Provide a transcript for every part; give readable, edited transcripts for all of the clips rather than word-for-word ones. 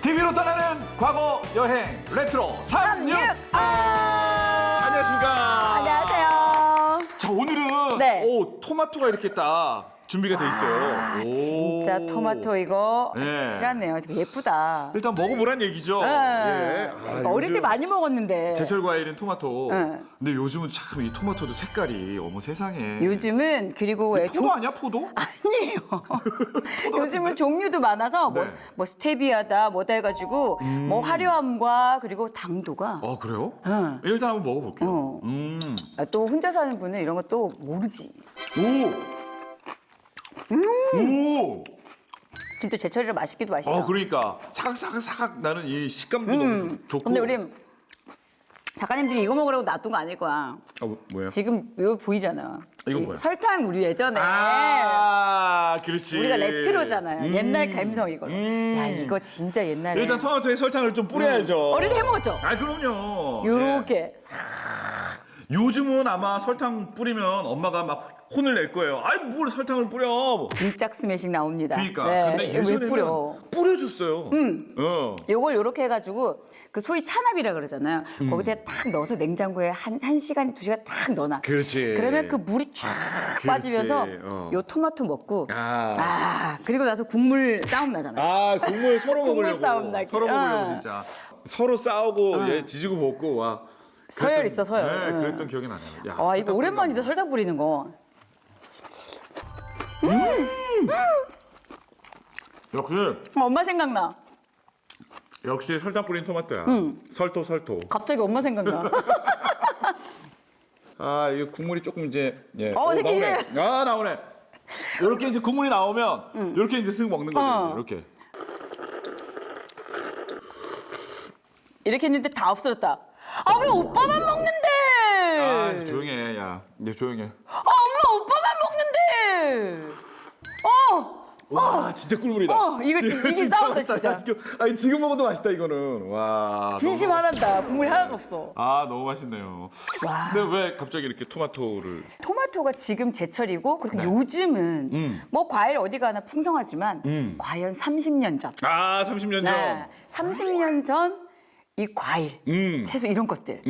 TV로 떠나는 과거 여행 레트로 36. 안녕하십니까. 안녕하세요. 자, 오늘은 네. 토마토가 이렇게 딱 준비가 돼 있어요. 오. 진짜 토마토 이거 네. 실하네요. 지금 예쁘다. 일단 먹어보란 얘기죠. 네. 예. 어릴 때 요즘 많이 먹었는데. 제철 과일인 토마토. 네. 근데 요즘은 참 이 토마토도 색깔이 어머 세상에. 요즘은 그리고 왜 포도 아니야 포도? 아니에요. 요즘은 종류도 많아서 네. 뭐 스테비아다 뭐다 해가지고 뭐 화려함과 그리고 당도가 그래요? 응. 일단 한번 먹어볼게요. 또 혼자 사는 분은 이런 거 또 모르지. 오. 오. 지금 또 제철이라 맛있기도 맛있다. 그러니까 사각사각 나는 이 식감도 너무 좋고. 근데 우리 작가님들이 이거 먹으라고 놔둔 거 아닐 거야. 뭐야? 지금 이거 보이잖아. 이건 이 뭐야? 설탕 우리 예전에 그렇지. 우리가 레트로잖아요. 옛날 감성 이걸로. 야 이거 진짜 옛날에. 일단 토마토에 설탕을 좀 뿌려야죠. 어릴 때 해먹었죠. 그럼요. 요렇게. 예. 요즘은 아마 설탕 뿌리면 엄마가 막 혼을 낼 거예요. 뭘 설탕을 뿌려? 등짝 스매싱 나옵니다. 그러니까. 네, 근데 왜 예전에는 뿌려? 뿌려줬어요. 요걸 요렇게 해가지고 그 소위 찬압이라 그러잖아요. 거기다 딱 넣어서 냉장고에 한 시간, 2시간 딱 넣어놔. 그렇지. 그러면 그 물이 쫙 그렇지. 빠지면서 요 토마토 먹고 그리고 나서 국물 싸움 나잖아요. 국물 서로 국물 먹으려고. 싸움 나기. 서로 먹으려고 진짜. 서로 싸우고 얘 뒤지고 볶고 와. 서열 있어, 서열. 네, 응. 그랬던 기억이 나네요. 야, 이거 설탕 오랜만이다, 뿌리는 설탕 뿌리는 거. 역시 엄마 생각나. 역시 설탕 뿌린 토마토야. 설토. 갑자기 엄마 생각나. 이거 국물이 조금 이제 생기네. 나오네. 이렇게 이제 국물이 나오면 이렇게 이제 쓱 먹는 거죠. 이렇게. 이렇게 했는데 다 없어졌다. 왜 오빠만 먹는데? 조용해, 야. 이제 조용해. 엄마 오빠만 먹는데. 와, 진짜 꿀물이다. 이게 싸움다 진짜. 지금 먹어도 맛있다 이거는. 와. 진심 너무 하나다. 국물이 하나도 없어. 너무 맛있네요. 와. 근데 왜 갑자기 이렇게 토마토를? 토마토가 지금 제철이고 그리고 요즘은 뭐 과일 어디 가나 풍성하지만 과연 30년 전. 30년 전. 네, 30년 전 이 과일, 채소 이런 것들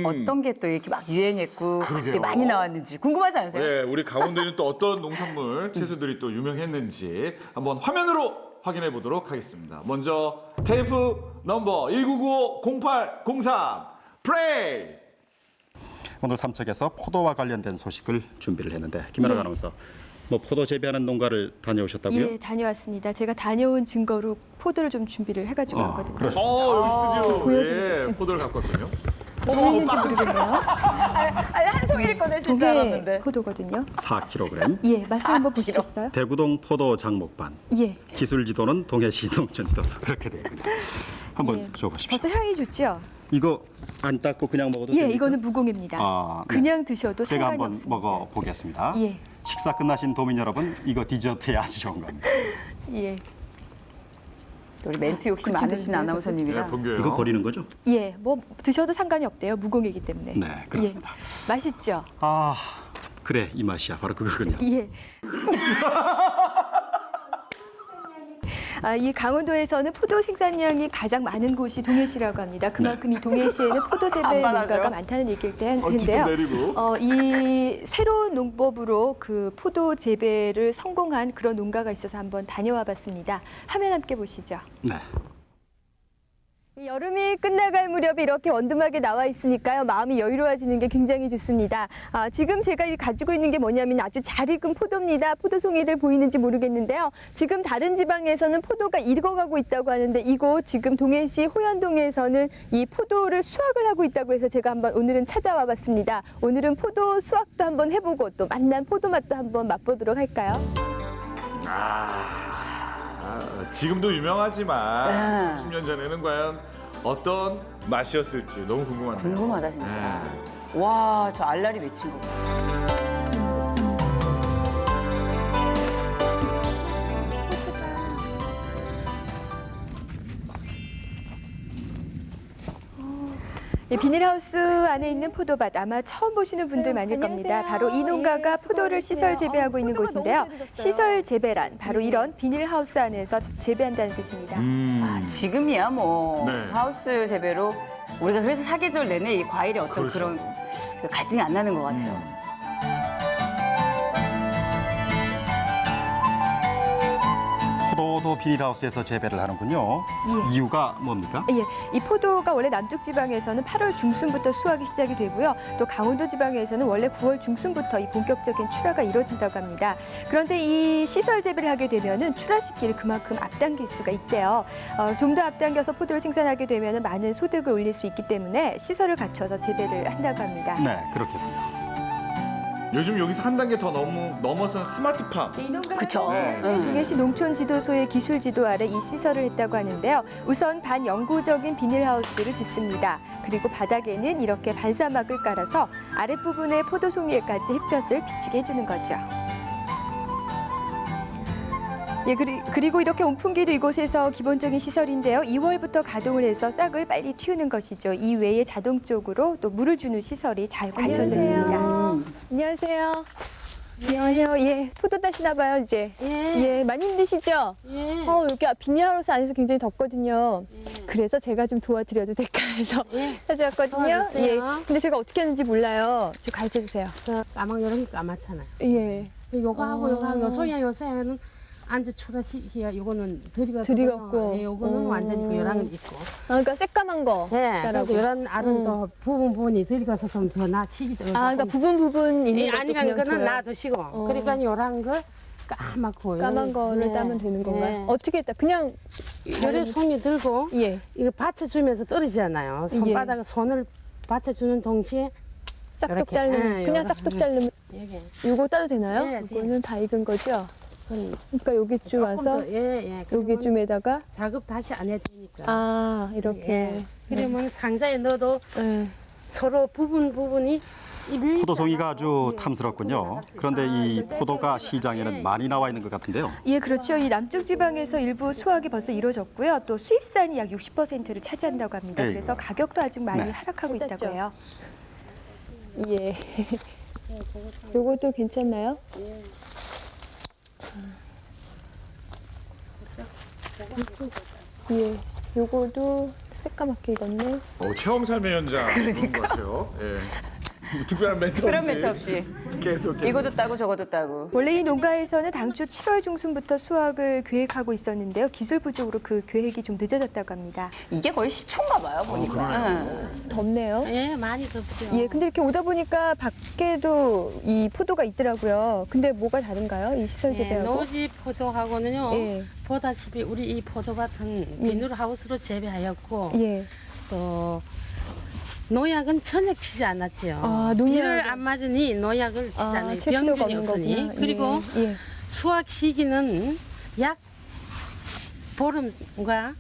어떤 게 또 이렇게 막 유행했고 그때 그러게요. 많이 나왔는지 궁금하지 않으세요? 네, 우리 강원도에는 또 어떤 농산물, 채소들이 또 유명했는지 한번 화면으로 확인해 보도록 하겠습니다. 먼저 테이프 넘버 199-0803 프레이. 오늘 삼척에서 포도와 관련된 소식을 준비를 했는데 김연아 아나운서, 포도 재배하는 농가를 다녀오셨다고요? 예, 다녀왔습니다. 제가 다녀온 증거로 포도를 좀 준비를 해가지고 왔거든요. 여기 스튜디오 보여드리겠습니다. 포도를 갖고 왔거든요. 보이는지 모르겠네요. 한 송이를 꺼내실 줄 동해 알았는데. 포도거든요. 4kg. 예, 맛을 한번 보시겠어요? 대구동 포도 장목반. 예. 기술 지도는 동해시 농촌지도서 그렇게 되어 있군요. 한번 예. 줘보십시오. 벌써 향이 좋죠? 이거 안 닦고 그냥 먹어도 예, 됩니까? 이거는 무공입니다. 네. 그냥 드셔도 제가 상관이 한번 없습니다. 먹어보겠습니다. 예. 식사 끝나신 도민 여러분, 이거 디저트에 아주 좋은 겁니다. 예, 우리 멘트 욕심 그쯤 많으신 됐네요, 아나운서님이라. 본교요. 이거 버리는 거죠? 예, 뭐 드셔도 상관이 없대요. 무공이기 때문에. 네, 그렇습니다. 예. 맛있죠? 그래, 이 맛이야. 바로 그거군요. 예. 이 강원도에서는 포도 생산량이 가장 많은 곳이 동해시라고 합니다. 그만큼 이 동해시에는 포도 재배 안 받아줘요? 농가가 많다는 얘기일 직접 텐데요. 내리고. 이 새로운 농법으로 그 포도 재배를 성공한 그런 농가가 있어서 한번 다녀와 봤습니다. 화면 함께 보시죠. 네. 여름이 끝나갈 무렵에 이렇게 원두막에 나와 있으니까요. 마음이 여유로워지는 게 굉장히 좋습니다. 지금 제가 가지고 있는 게 뭐냐면 아주 잘 익은 포도입니다. 포도송이들 보이는지 모르겠는데요. 지금 다른 지방에서는 포도가 익어가고 있다고 하는데 이곳 지금 동해시 호연동에서는 이 포도를 수확을 하고 있다고 해서 제가 한번 오늘은 찾아와 봤습니다. 오늘은 포도 수확도 한번 해보고 또 맛난 포도 맛도 한번 맛보도록 할까요? 지금도 유명하지만 네. 30년 전에는 과연 어떤 맛이었을지 너무 궁금하네요. 궁금하다 진짜. 와, 저 알알이 맺힌 거. 네, 비닐하우스 안에 있는 포도밭 아마 처음 보시는 분들 많을 겁니다. 바로 이 농가가 포도를 시설 재배하고 있는 곳인데요. 시설 재배란 바로 이런 비닐하우스 안에서 재배한다는 뜻입니다. 지금이야 뭐 네. 하우스 재배로 우리가 그래서 사계절 내내 이 과일의 어떤 그렇죠. 그런 갈증이 안 나는 것 같아요. 포도도 비닐하우스에서 재배를 하는군요. 예. 이유가 뭡니까? 예, 이 포도가 원래 남쪽 지방에서는 8월 중순부터 수확이 시작이 되고요. 또 강원도 지방에서는 원래 9월 중순부터 이 본격적인 출하가 이루어진다고 합니다. 그런데 이 시설 재배를 하게 되면은 출하 시기를 그만큼 앞당길 수가 있대요. 좀 더 앞당겨서 포도를 생산하게 되면은 많은 소득을 올릴 수 있기 때문에 시설을 갖춰서 재배를 한다고 합니다. 네, 그렇겠군요. 요즘 여기서 한 단계 더 넘어선 스마트팜. 이 농가는 그쵸. 지난해 동해시 농촌지도소의 기술 지도 아래 이 시설을 했다고 하는데요. 우선 반영구적인 비닐하우스를 짓습니다. 그리고 바닥에는 이렇게 반사막을 깔아서 아랫부분에 포도송이에까지 햇볕을 비추게 해주는 거죠. 예, 그리고 이렇게 온풍기도 이곳에서 기본적인 시설인데요. 2월부터 가동을 해서 싹을 빨리 틔우는 것이죠. 이 외에 자동적으로 또 물을 주는 시설이 잘 갖춰져 있습니다. 안녕하세요. 안녕하세요. 예, 포도 따시나 봐요, 이제. 예, 많이 힘드시죠? 예. 여기 비닐하우스 안에서 굉장히 덥거든요. 그래서 제가 좀 도와드려도 될까 해서 찾아왔거든요. 예. 도와주세요. 근데 제가 어떻게 하는지 몰라요. 좀 가르쳐 주세요. 저 까막 요런 거 까맣잖아요. 예. 요거하고 요거하고 요새는 안주 초라시기야 요거는 들이가 들이갔고. 예, 요거는 완전히 그 요랑은 있고. 그러니까 새까만 거. 예. 따라고. 그래서 요런 알은 더 부분이 들이가서 좀 더 나 시기죠. 그러니까 부분 있는 것도 아니 그냥 거는 둬요. 놔두시고. 그러니까 요런 거 까맣고 까만 거를 예. 따면 되는 건가요? 예. 어떻게 따? 그냥 요래 손이 들고 예. 이거 받쳐주면서 떨어지잖아요. 손바닥에 손을 받쳐주는 동시에 싹둑 이렇게. 자르면 예, 그냥 요렇게. 싹둑 자르면 여기 요거 따도 되나요? 예, 이거는 다 익은 거죠? 손 그러니까 여기쯤 조금 와서 더, 예. 그러면 여기쯤에다가 작업 다시 안 해도 되니까. 아 이렇게 예. 그러면 상자에 넣어도 예. 서로 부분이 찔리지 포도송이가 않아요. 아주 예, 탐스럽군요. 나갈 수 그런데 있어요. 이 포도가 시장에는 많이 나와 있는 것 같은데요. 예, 그렇죠. 이 남쪽 지방에서 일부 수확이 벌써 이루어졌고요. 또 수입산이 약 60%를 차지한다고 합니다. 에이구. 그래서 가격도 아직 많이 네. 하락하고 있다고 해요. 예. 요것도 괜찮나요? 예. 요거도 새까맣게 익었네. 체험 삶의 현장 그런 것 같아요. 예. 특별한 멘트 그런 없이 멘트 없이 계속 이것도 따고 저것도 따고. 원래 이 농가에서는 당초 7월 중순부터 수확을 계획하고 있었는데요. 기술 부족으로 그 계획이 좀 늦어졌다고 합니다. 이게 거의 시초인가 봐요 보니까. 그러네요. 덥네요. 예, 많이 덥죠. 예, 근데 이렇게 오다 보니까 밖에도 이 포도가 있더라고요. 근데 뭐가 다른가요? 이 시설 예, 재배하고? 노지 포도하고는요. 예. 보다시피 우리 이 포도밭은 비닐 하우스로 재배하였고 예. 또 농약은 전혀 치지 않았지요. 아, 농약은- 비를 안 맞으니 농약을 치지 않아요. 칠 필요가 병균이 없는 없으니. 거구나. 그리고 예. 수확 시기는 약 보름과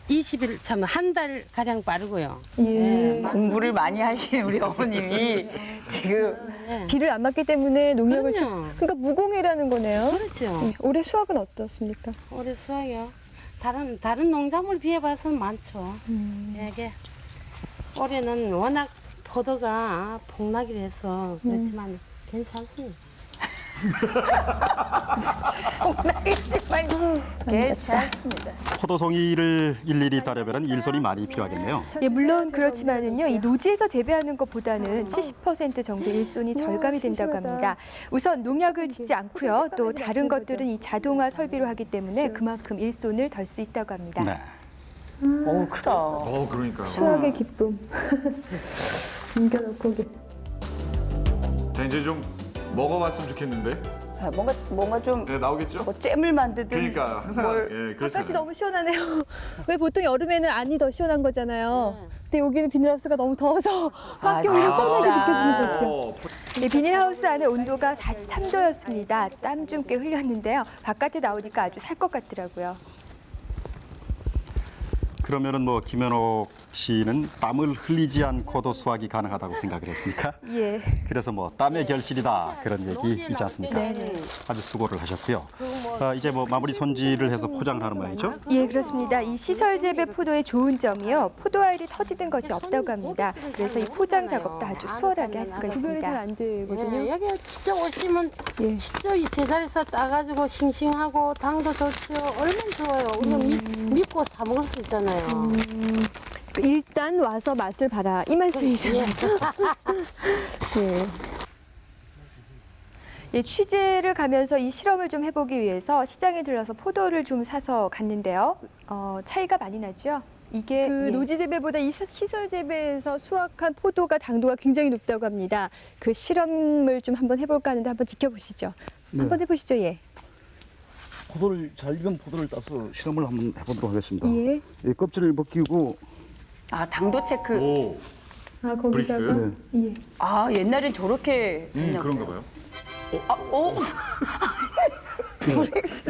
20일 참 한 달 가량 빠르고요. 예. 공부를 많이 하신 우리 어머님이 지금 비를 안 맞기 때문에 농약을 그럼요. 그러니까 무공해라는 거네요. 그렇죠. 예. 올해 수확은 어떻습니까? 올해 수확이요. 다른 농작물 비해 봐서는 많죠. 이게 올해는 워낙 포도가 폭락이 돼서 그렇지만 괜찮습니다. 괜찮습니다. 포도송이를 일일이 따려면 일손이 많이 필요하겠네요. 예, 물론 그렇지만은요, 이 노지에서 재배하는 것보다는 70% 정도 일손이 절감이 된다고 합니다. 우선 농약을 짓지 않고요, 또 다른 것들은 이 자동화 설비로 하기 때문에 그만큼 일손을 덜 수 있다고 합니다. 네. 어우 크다. 그러니까. 수확의 기쁨. 옮겨놓고 자, 이제 좀 먹어봤으면 좋겠는데. 아, 뭔가 좀 네, 나오겠죠? 뭐 잼을 만드든 그러니까 항상 뭘 예, 바깥이 그렇잖아요. 너무 시원하네요. 왜 보통 여름에는 안이 더 시원한 거잖아요. 근데 여기는 비닐하우스가 너무 더워서 밖에 오면 시원하게 느껴지는 거죠. 네, 비닐하우스 안의 온도가 43도였습니다. 땀 좀 꽤 흘렸는데요. 바깥에 나오니까 아주 살 것 같더라고요. 그러면은 뭐 김현옥 시인은 땀을 흘리지 않고도 수확이 가능하다고 생각을 했습니까? 예. 그래서 뭐 땀의 결실이다 그런 얘기 있지 않습니까? 아주 수고를 하셨고요. 이제 뭐 마무리 손질을 해서 포장을 하는 모양이죠? 예, 그렇습니다. 이 시설 재배 포도의 좋은 점이요. 포도알이 터지는 것이 없다고 합니다. 그래서 이 포장 작업도 아주 수월하게 할 수가 있습니다. 구별이 잘 안 되거든요. 예, 여기 직접 오시면 직접 이 제자리에서 따가지고 싱싱하고 당도 좋죠. 얼마나 좋아요. 우리가 믿고 사 먹을 수 있잖아요. 일단 와서 맛을 봐라 이 말씀이잖아요. 예. 예, 취재를 가면서 이 실험을 좀 해보기 위해서 시장에 들러서 포도를 좀 사서 갔는데요. 차이가 많이 나죠? 이게 그 노지 재배보다 이 시설 재배에서 수확한 포도가 당도가 굉장히 높다고 합니다. 그 실험을 좀 한번 해볼까 하는데 한번 지켜보시죠. 한번 해보시죠, 예. 포도를 잘 익은 포도를 따서 실험을 한번 해보도록 하겠습니다. 예. 이 껍질을 벗기고 아, 당도 체크. 오, 아, 거기다가 브릭스? 예. 아, 옛날엔 저렇게 했나 그런가 봐요. 봐요. 아, 오.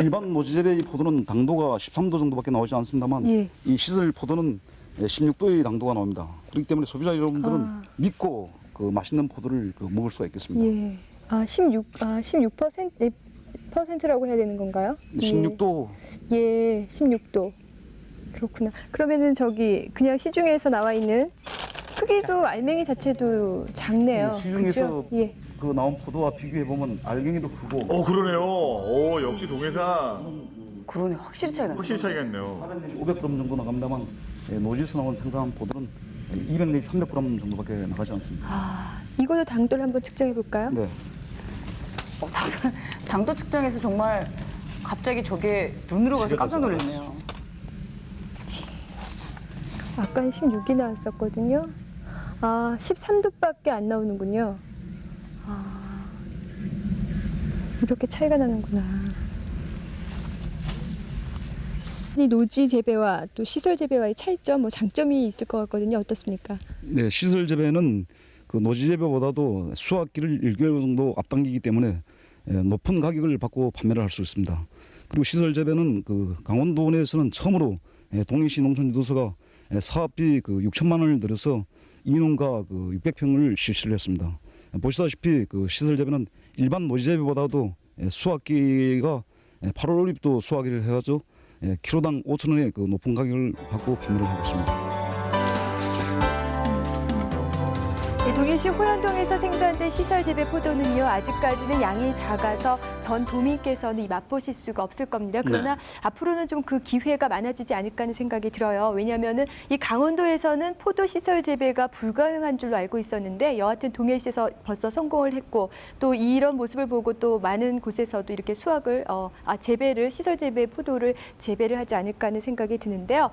일반 노지재배 이 포도는 당도가 13도 정도밖에 나오지 않습니다만 예. 이 시설 포도는 16도의 당도가 나옵니다. 그렇기 때문에 소비자 여러분들은 믿고 그 맛있는 포도를 그 먹을 수가 있겠습니다. 예. 아, 16%라고 해야 되는 건가요? 16도 예, 16도. 그렇구나. 그러면은 저기 그냥 시중에서 나와 있는 크기도 알맹이 자체도 작네요. 시중에서 그죠? 예. 그 나온 포도와 비교해 보면 알갱이도 크고 그러네요. 오, 역시 동해산 그러네, 확실히 차이가 나네. 확실히 차이가 있네요. 500g 정도 나갑니다만 노지에서 나온 생산한 포도는 200 내지 300g 정도밖에 나가지 않습니다. 아, 이거도 당도를 한번 측정해 볼까요? 네. 당도 측정에서 정말 갑자기 저게 눈으로 봐서 깜짝 놀랐네요. 아까는 16이 나왔었거든요. 아, 13도밖에 안 나오는군요. 아, 이렇게 차이가 나는구나. 이 노지 재배와 또 시설 재배와의 차이점, 뭐 장점이 있을 것 같거든요. 어떻습니까? 네, 시설 재배는 그 노지 재배보다도 수확기를 1개월 정도 앞당기기 때문에 높은 가격을 받고 판매를 할 수 있습니다. 그리고 시설 재배는 그 강원도 내에서는 처음으로 동해시 농촌지도서가 사업비 그 6천만 원을 들여서 인원가 그 600평을 실시를 했습니다. 보시다시피 그 시설 재배는 일반 노지 재배보다도 수확기가 8월 5일부터 수확을 해가지고 키로당 5천 원의 그 높은 가격을 받고 판매를 하고 있습니다. 동해시 호연동에서 생산된 시설 재배 포도는요, 아직까지는 양이 작아서 전 도민께서는 맛보실 수가 없을 겁니다. 그러나 앞으로는 좀 그 기회가 많아지지 않을까 하는 생각이 들어요. 왜냐하면은 이 강원도에서는 포도 시설 재배가 불가능한 줄로 알고 있었는데 여하튼 동해시에서 벌써 성공을 했고 또 이런 모습을 보고 또 많은 곳에서도 이렇게 수확을 재배를 시설 재배 포도를 재배를 하지 않을까 하는 생각이 드는데요.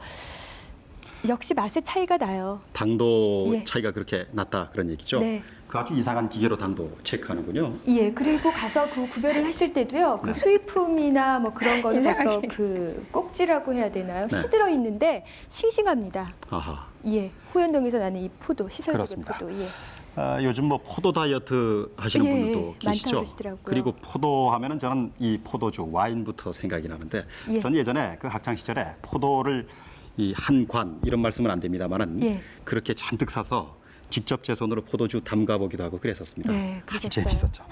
역시 맛의 차이가 나요. 당도 예. 차이가 그렇게 났다 그런 얘기죠? 네. 그 아주 이상한 기계로 당도 체크하는군요. 예, 그리고 가서 그 구별을 하실 때도요, 그 수입품이나 뭐 그런 거는 벌써 그 꼭지라고 해야 되나요? 네. 시들어 있는데 싱싱합니다. 아하. 예, 호연동에서 나는 이 포도, 시설적인 그렇습니다. 포도. 예. 요즘 뭐 포도 다이어트 하시는 예, 분들도 많다고 계시죠? 그러시더라고요. 그리고 포도 하면은 저는 이 포도주 와인부터 생각이 나는데 예. 전 예전에 그 학창 시절에 포도를 이 한 관 이런 말씀은 안 됩니다만은 예. 그렇게 잔뜩 사서 직접 제 손으로 포도주 담가 보기도 하고 그랬었습니다. 네, 아주 그러셨어요. 재밌었죠.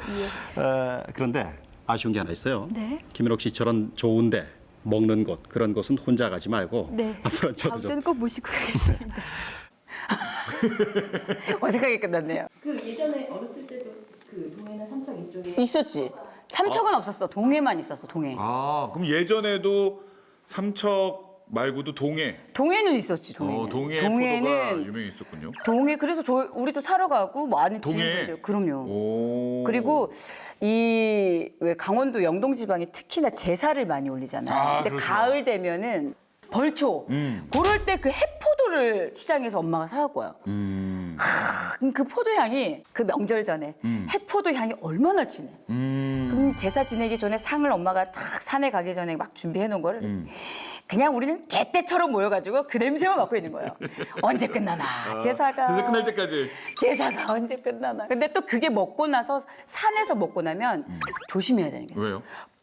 예. 그런데 아쉬운 게 하나 있어요. 네. 김일옥 씨처럼 좋은데 먹는 곳 그런 곳은 혼자 가지 말고 네. 앞으로는 저도 다음 좀 때는 꼭 모시고 가겠습니다. 어색하게 끝났네요. 그 예전에 어렸을 때도 그 동해나 삼척 이쪽에 있었지. 삼척은 없었어. 동해만 있었어. 동해. 그럼 예전에도 삼척 말고도 동해. 동해는 있었지. 동해는. 동해 포도가 유명했었군요. 동해 그래서 우리도 사러 가고 뭐 아는 동해? 지인분들 그럼요. 오. 그리고 이 왜 강원도 영동 지방에 특히나 제사를 많이 올리잖아요. 근데 그렇죠. 가을 되면은 벌초 그럴 때 그 해포도를 시장에서 엄마가 사갖고 와요. 그럼 그 포도 향이 그 명절 전에 해포도 향이 얼마나 진해. 그럼 제사 지내기 전에 상을 엄마가 탁 산에 가기 전에 막 준비해 놓은 거를 그냥 우리는 개떼처럼 모여가지고 그 냄새만 맡고 있는 거예요. 언제 끝나나 제사가. 제사 끝날 때까지. 제사가 언제 끝나나. 근데 또 그게 먹고 나서 산에서 먹고 나면 조심해야 되는 게 있어요. 왜요?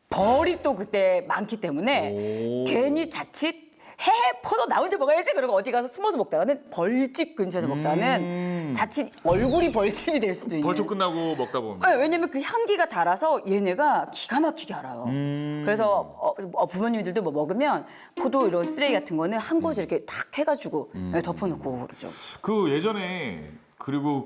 벌이 또 그때 많기 때문에 오. 괜히 자칫 포도 나 혼자 먹어야지 그러고 어디 가서 숨어서 먹다가는 벌집 근처에서 먹다가는 자칫 얼굴이 벌집이 될 수도 있는. 벌초 끝나고 먹다 보면. 네, 왜냐면 그 향기가 달아서 얘네가 기가 막히게 알아요. 그래서 부모님들도 뭐 먹으면 포도 이런 쓰레기 같은 거는 한 곳에 이렇게 탁 해가지고 덮어놓고 그러죠. 그 예전에 그리고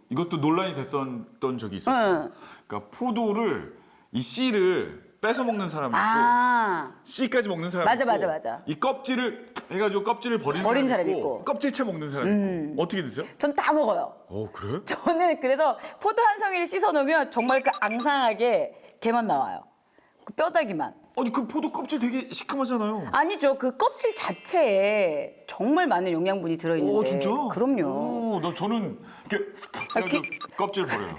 이것도 논란이 됐었던 적이 있었어요. 네. 그러니까 포도를 이 씨를 뺏어 먹는 사람이 있고 아, 씨까지 먹는 사람이 맞아, 있고 맞아, 맞아. 이 껍질을 해가지고 껍질을 버린 버린 사람이 사람이 있고 있고. 껍질째 먹는 사람이 있고 어떻게 드세요? 전 다 먹어요. 그래? 저는 그래서 포도 한 송이를 씻어 놓으면 정말 그 앙상하게 개만 나와요. 그 뼈다귀만. 아니 그 포도 껍질 되게 시큼하잖아요. 아니죠. 그 껍질 자체에 정말 많은 영양분이 들어있는데. 진짜? 그럼요. 저는 이렇게 해가지고 껍질 버려요.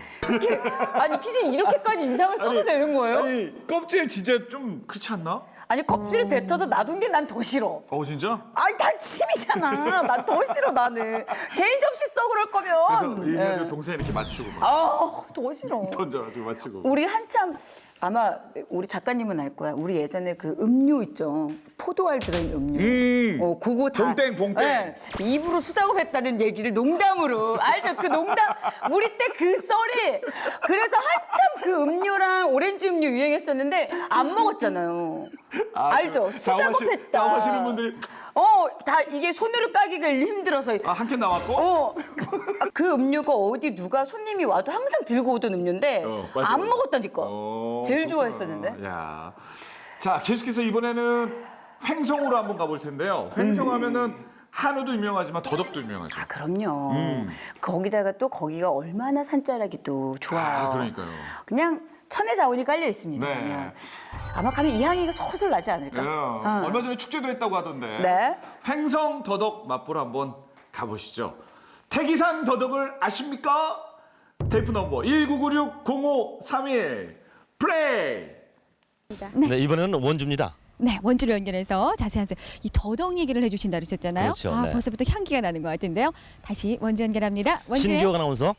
아니 PD 이렇게까지 인상을 써도 되는 거예요? 아니 껍질 진짜 좀 그렇지 않나? 아니 껍질을 뱉어서 놔둔 게 난 더 싫어. 진짜? 아니 다 침이잖아. 난 더 싫어 나는. 개인 접시 써 그럴 거면. 그래서 얘기해가지고 예. 동생 이렇게 맞추고 막 더 싫어. 던져가지고 맞추고. 우리 한참 아마 우리 작가님은 알 거야. 우리 예전에 그 음료 있죠. 포도알 들어있는 음료. 그거 다. 봉땡. 예, 입으로 수작업했다는 얘기를 농담으로 알죠? 그 농담 우리 때 그 썰이 그래서 한참 그 음료랑 오렌지 음료 유행했었는데 안 먹었잖아요. 알죠? 수작업했다. 작업하시는 분들이 다 이게 손으로 까기가 힘들어서. 한 캔 나왔고. 그 음료가 어디 누가 손님이 와도 항상 들고 오던 음료인데 맞아. 안 먹었다니까. 제일 그렇구나. 좋아했었는데. 야. 자, 계속해서 이번에는 횡성으로 한번 가볼 텐데요. 횡성하면은 한우도 유명하지만 더덕도 유명하죠. 그럼요. 거기다가 또 거기가 얼마나 산자락이 또 좋아요. 그러니까요. 그냥 천혜 자원이 깔려 있습니다. 네. 그냥. 아마 가면 이 향기가 솔솔 나지 않을까? 얼마 전에 축제도 했다고 하던데. 네. 횡성 더덕 맛보러 한번 가보시죠. 태기산 더덕을 아십니까? 테이프 넘버 1996-0531 플레이. 네, 이번에는 원주입니다. 네, 원주를 연결해서 자세한 이 더덕 얘기를 해주신다 그러셨잖아요. 그렇죠, 네. 벌써부터 향기가 나는 것 같은데요. 다시 원주 연결합니다. 원주의 신기호 아나운서.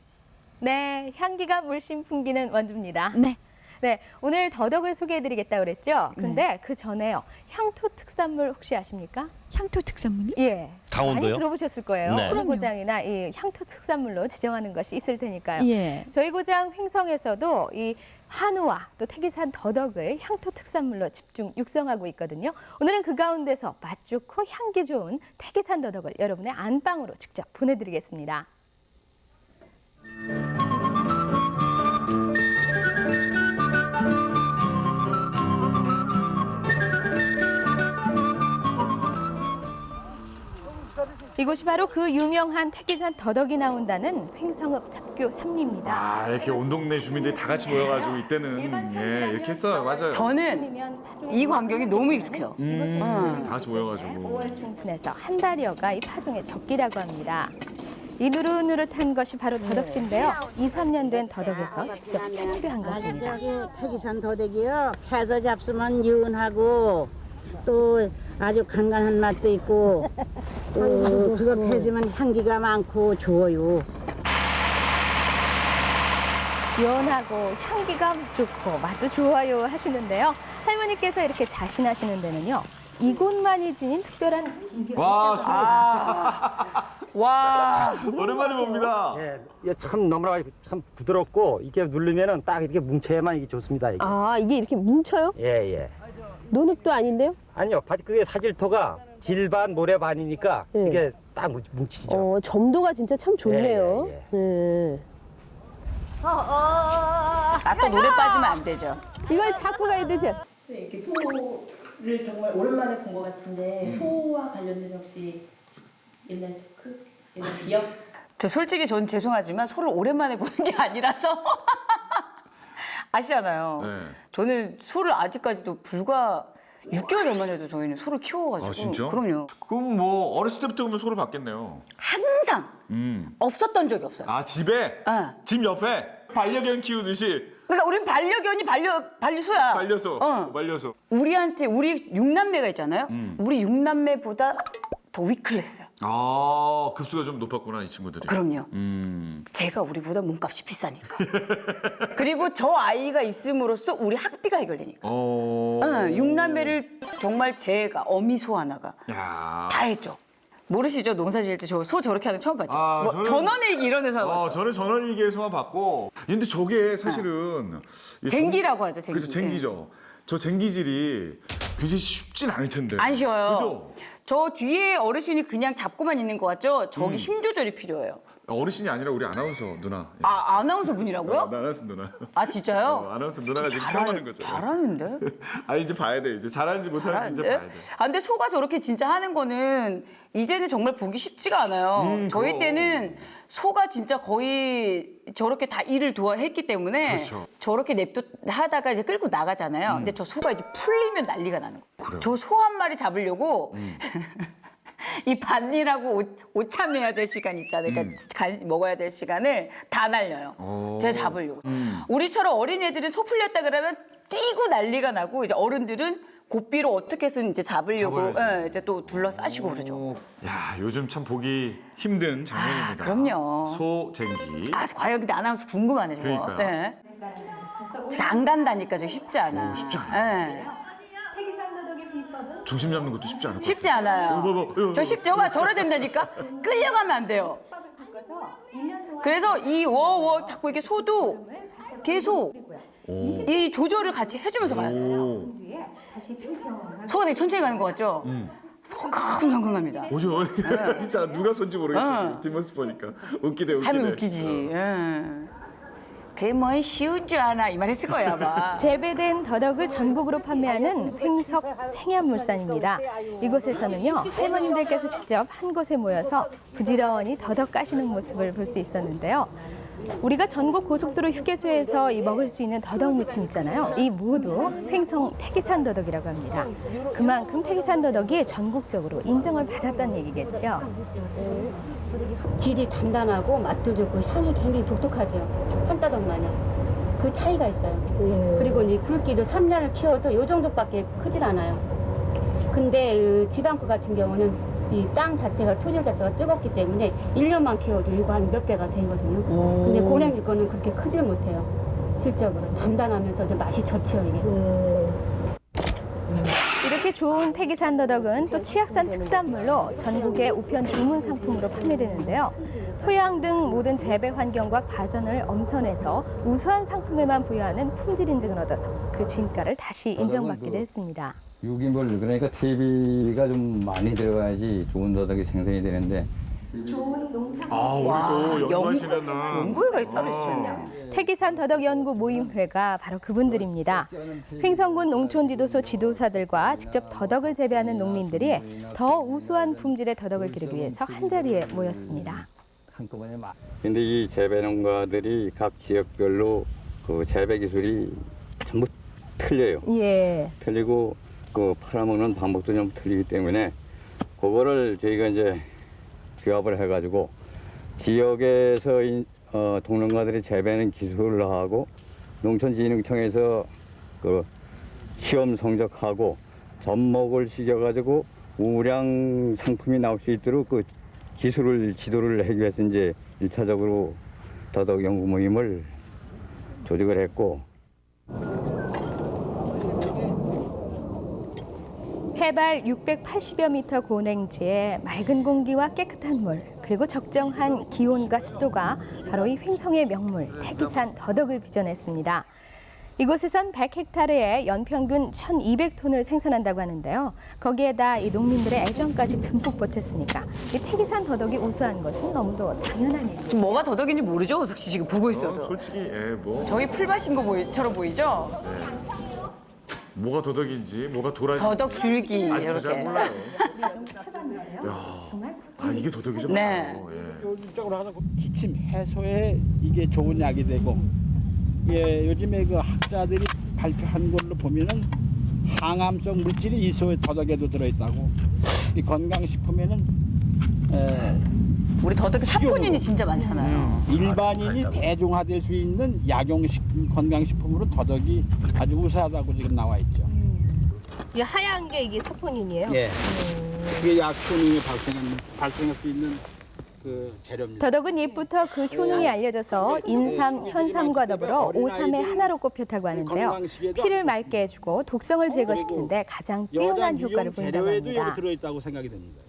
네, 향기가 물씬 풍기는 원주입니다. 네. 네, 오늘 더덕을 소개해드리겠다 그랬죠. 근데 그 전에요, 향토 특산물 혹시 아십니까? 향토 특산물요? 예. 강원도요? 많이 들어보셨을 거예요. 네. 어느 고장이나 이 향토 특산물로 지정하는 것이 있을 테니까요. 예. 저희 고장 횡성에서도 이 한우와 또 태기산 더덕을 향토 특산물로 집중 육성하고 있거든요. 오늘은 그 가운데서 맛 좋고 향기 좋은 태기산 더덕을 여러분의 안방으로 직접 보내드리겠습니다. 이곳이 바로 그 유명한 태기산 더덕이 나온다는 횡성읍 삽교 삼리입니다. 이렇게 온 동네 주민들이 다 같이 모여가지고 이때는 이렇게 했어요. 맞아요. 저는 이 광경이 너무 익숙해요. 다 같이 모여가지고. 5월 중순에서 한 달여가 이 파종의 적기라고 합니다. 이 누릇누릇한 것이 바로 더덕진데요. 2, 3년 된 더덕에서 직접 채취한 것입니다. 태기산 더덕이요. 해서 잡수면 유은하고 또 아주 간간한 맛도 있고 또 그거 해주면 향기가 많고 좋아요. 연하고 향기가 좋고 맛도 좋아요 하시는데요. 할머니께서 이렇게 자신하시는 데는요. 이곳만이 지닌 특별한 비결이 와. 오랜만에 봅니다. 예, 이게 참 너무나 참 부드럽고 이렇게 누르면은 딱 이렇게 뭉쳐야만 이게 좋습니다. 이게. 이게 이렇게 뭉쳐요? 예, 예. 노릇도 아닌데요? 아니요, 그게 사질토가 질반 모래반이니까 이게 딱 뭉치죠. 점도가 진짜 참 좋네요. 예, 네. 또 노래 빠지면 안 되죠. 이걸 잡고 가야 되죠? 네, 이렇게 소를 정말 오랜만에 본 것 같은데 소와 관련된 혹시 옛날 토크, 옛날 기억? 저 솔직히 전 죄송하지만 소를 오랜만에 보는 게 아니라서 아시잖아요. 네. 저는 소를 아직까지도 불과 6개월 전만 해도 저희는 소를 키워가지고. 진짜? 그럼요. 그럼 뭐 어렸을 때부터 그러면 소를 봤겠네요. 항상 없었던 적이 없어요. 집에? 네. 집 옆에? 반려견 키우듯이 그러니까 우린 반려견이 반려소야. 반려소. 어. 반려소. 우리 6남매가 있잖아요. 우리 6남매보다 더 위클했어요. 아, 급수가 좀 높았구나, 이 친구들이. 그럼요. 제가 우리보다 몸값이 비싸니까. 그리고 저 아이가 있음으로써 우리 학비가 해결되니까. 응, 6남매를 정말 제가 어미소 하나가 야. 다 했죠. 모르시죠? 농사 지을 때 저 소 저렇게 하는 거 처음 봤죠? 아, 뭐 저는- 전원일기 이런 데서 봤죠? 저는 전원일기에서만 봤고. 근데 저게 사실은. 이 쟁기라고 하죠, 쟁기. 그렇죠, 쟁기죠. 저 쟁기질이 굉장히 쉽진 않을 텐데. 안 쉬워요. 그죠? 저 뒤에 어르신이 그냥 잡고만 있는 것 같죠? 저기 힘 조절이 필요해요. 어르신이 아니라 우리 아나운서 누나. 아, 아나운서 분이라고요? 아나운서 누나. 아, 진짜요? 아나운서 누나가 지금 처음 하는 거죠. 잘하는데? 아, 이제 봐야 돼. 이제 잘하는지 못하는지 이제 봐야 돼. 아, 근데 소가 저렇게 진짜 하는 거는 이제는 정말 보기 쉽지가 않아요. 저희 그럼. 때는 소가 진짜 거의 저렇게 다 일을 했기 때문에 그렇죠. 저렇게 하다가 이제 끌고 나가잖아요. 근데 저 소가 이제 풀리면 난리가 나는 거예요. 저 소 한 마리 잡으려고 이 밭일하고 옷 참해야 될 시간 있잖아요. 그러니까 먹어야 될 시간을 다 날려요. 제가 잡으려고. 우리처럼 어린애들은 소 풀렸다 그러면 뛰고 난리가 나고 이제 어른들은 고삐로 어떻게 해서든 이제 잡으려고 잡아야지. 이제 또 둘러싸시고 그러죠. 야, 요즘 참 보기 힘든 장면입니다. 그럼요. 소 쟁기. 아, 과연 근데 아나운서 궁금하네, 저거. 그러니까요. 네. 제가 안 간다니까 저 쉽지 않아. 쉽지 않아요. 네. 중심 잡는 것도 쉽지 않을 것 쉽지 않아요. 이거 저 쉽죠? 저래 된다니까? 끌려가면 안 돼요. 그래서 이 워워 자꾸 이렇게 소도 계속 이 조절을 같이 해주면서 가요. 오. 소가 되게 천천히 가는 것 같죠? 성큼성큼합니다. 뭐죠? 진짜 누가 손지 모르겠어. 뒷모습 보니까. 웃기네. 하면 웃기지. 그게 뭐 쉬운 줄 아나 이 말 했을 거야 아마. 재배된 더덕을 전국으로 판매하는 횡석 생양물산입니다. 이곳에서는요, 할머님들께서 직접 한 곳에 모여서 부지런히 더덕 까시는 모습을 볼 수 있었는데요. 우리가 전국 고속도로 휴게소에서 먹을 수 있는 더덕 무침 있잖아요. 이 모두 횡성 태기산 더덕이라고 합니다. 그만큼 태기산 더덕이 전국적으로 인정을 받았다는 얘기겠죠. 질이 단단하고 맛도 좋고 향이 굉장히 독특하죠. 산더덕 마냥. 그 차이가 있어요. 그리고 이 굵기도 3년을 키워도 이 정도밖에 크질 않아요. 근데 지방거 같은 경우는 이 땅 자체가 토질 자체가 뜨겁기 때문에 1년만 키워도 이거 한 몇 배가 되거든요. 근데 고랭이 거는 그렇게 크질 못해요. 실적으로 단단하면서 맛이 좋죠 이게. 이렇게 좋은 태기산 더덕은 또 치악산 특산물로 전국의 우편 주문 상품으로 판매되는데요. 토양 등 모든 재배 환경과 과정을 엄선해서 우수한 상품에만 부여하는 품질 인증을 얻어서 그 진가를 다시 인정받기도 했습니다. 유기물 그러니까 퇴비가 좀 많이 들어가야지 좋은 더덕이 생성이 되는데. 좋은 농산. 우리 또 연구하시는 연구회가 따로 있어요. 태기산 더덕 연구 모임회가 바로 그분들입니다. 횡성군 농촌지도소 지도사들과 직접 더덕을 재배하는 농민들이 더 우수한 품질의 더덕을 기르기 위해서 한자리에 모였습니다. 한꺼번에 막. 근데 이 재배 농가들이 각 지역별로 그 재배 기술이 전부 틀려요. 예. 틀리고 그 팔아먹는 방법도 좀 틀리기 때문에 그거를 저희가 이제 규합을 해가지고 지역에서 동農가들이 재배하는 기술을 하고 농촌진흥청에서 그 시험 성적하고 접목을 시켜가지고 우량 상품이 나올 수 있도록 그 기술을 지도를 하기 위해서 이제 1차적으로 더덕 연구 모임을 조직을 했고. 해발 680여 미터 고냉지에 맑은 공기와 깨끗한 물, 그리고 적정한 기온과 습도가 바로 이 횡성의 명물 태기산 더덕을 빚어냈습니다. 이곳에선 100헥타르에 연평균 1,200톤을 생산한다고 하는데요. 거기에다 이 농민들의 애정까지 듬뿍 보탰으니까 이 태기산 더덕이 우수한 것은 너무도 당연한 얘기죠. 지금 뭐가 더덕인지 모르죠, 호석 씨 지금 보고 있어도. 솔직히 뭐. 저희 풀 마신 거처럼 보이죠? 뭐가 더덕인지, 뭐가 도라지. 더덕 줄기 아직도 이렇게. 잘 몰라요. 이게 더덕이죠? 네. 효율적으로 하는 기침 해소에 이게 좋은 약이 되고, 예, 요즘에 그 학자들이 발표한 걸로 보면은 항암성 물질이 이 소 더덕에도 들어있다고. 이 건강식품에는 우리 더덕에 사포닌이 진짜 많잖아요. 일반인이 대중화될 수 있는 약용식품, 건강식품으로 더덕이 아주 우수하다고 지금 나와 있죠. 이 하얀 게 이게 사포닌이에요? 예. 그게 약 효능이 발생할 수 있는 그 재료입니다. 더덕은 옛부터 그 효능이 알려져서 인삼, 현삼과 더불어 오삼의 하나로 꼽혔다고 하는데요. 피를 맑게 해주고 독성을 제거시키는데 가장 뛰어난 효과를 보인다고 재료에도 여기 합니다. 들어있다고 생각이 됩니다.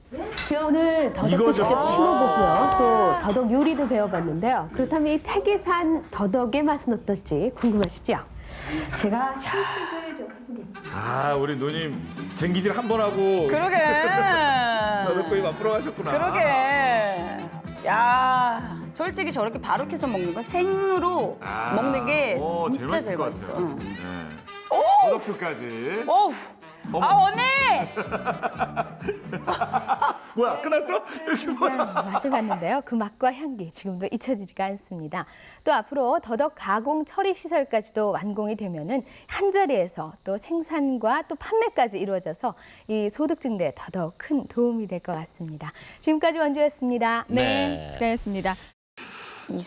제가 오늘 더덕도 직접 심어보고요. 또 더덕 요리도 배워봤는데요. 그렇다면 이 태계산 더덕의 맛은 어떨지 궁금하시죠? 제가 시식을 좀 해보겠습니다. 아, 우리 누님 쟁기질 한 번 하고 그러게. 더덕구이 맛보러 가셨구나. 그러게. 야, 솔직히 저렇게 바로 캐서 먹는 거 생으로 먹는 게 진짜 제일 맛있어. 응. 네. 더덕주까지. 어우. 아, 언니! 뭐야, 끝났어? 이렇게 맛을 봤는데요. 그 맛과 향기 지금도 잊혀지지가 않습니다. 또 앞으로 더덕 가공 처리 시설까지도 완공이 되면은 한 자리에서 또 생산과 또 판매까지 이루어져서 이 소득 증대에 더더욱 큰 도움이 될 것 같습니다. 지금까지 원주였습니다. 네, 수고하셨습니다.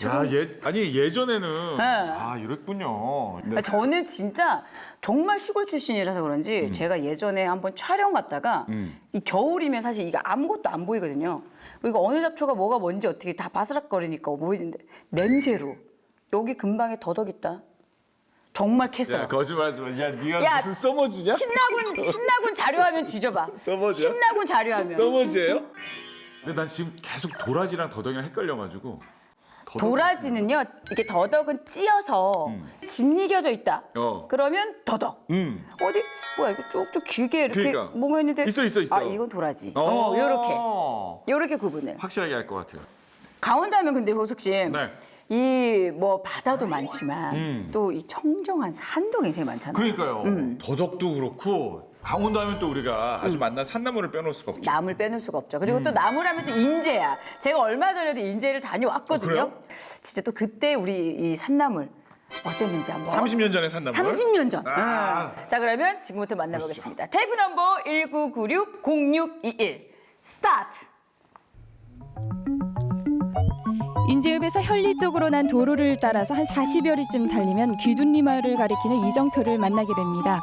야, 아니 예전에는 네. 아, 이랬군요. 네. 저는 진짜 정말 시골 출신이라서 그런지 제가 예전에 한번 촬영 갔다가 이 겨울이면 사실 이게 아무것도 안 보이거든요. 그리고 어느 잡초가 뭐가 뭔지 어떻게 다 바스락거리니까 보이는데 냄새로 여기 근방에 더덕 있다. 정말 캤어. 야, 거짓말하지 마. 야, 네가 무슨 써머지냐? 신나군 자료화면 뒤져봐. 써머지야? 신나군 자료화면. 써머지예요? 근데 난 지금 계속 도라지랑 더덕이랑 헷갈려가지고. 도라지는요, 이게 더덕은 찧어서 짓이겨져 있다. 그러면 더덕. 어디 뭐야 이거 쭉쭉 길게 이렇게 그러니까. 뭔가 했는데 있어. 아, 이건 도라지. 요렇게 구분을. 확실하게 알 것 같아요. 강원도 하면 근데 호숙 씨. 네. 이 뭐 바다도 많지만 또 이 청정한 산도 굉장히 많잖아요. 그러니까요. 더덕도 그렇고 강원도 하면 또 우리가 아주 맛난 산나물을 빼놓을 수가 없죠. 나물 빼놓을 수가 없죠. 그리고 또 나물하면 또 인제야. 제가 얼마 전에도 인제를 다녀왔거든요. 그래요? 진짜 또 그때 우리 이 산나물 어땠는지 한번. 30년 전에 산나물? 30년 전. 아. 자, 그러면 지금부터 만나보겠습니다. 테이프 넘버 1996-0621 스타트. 인제읍에서 현리 쪽으로 난 도로를 따라서 한 40여 리쯤 달리면 귀둔리 마을을 가리키는 이정표를 만나게 됩니다.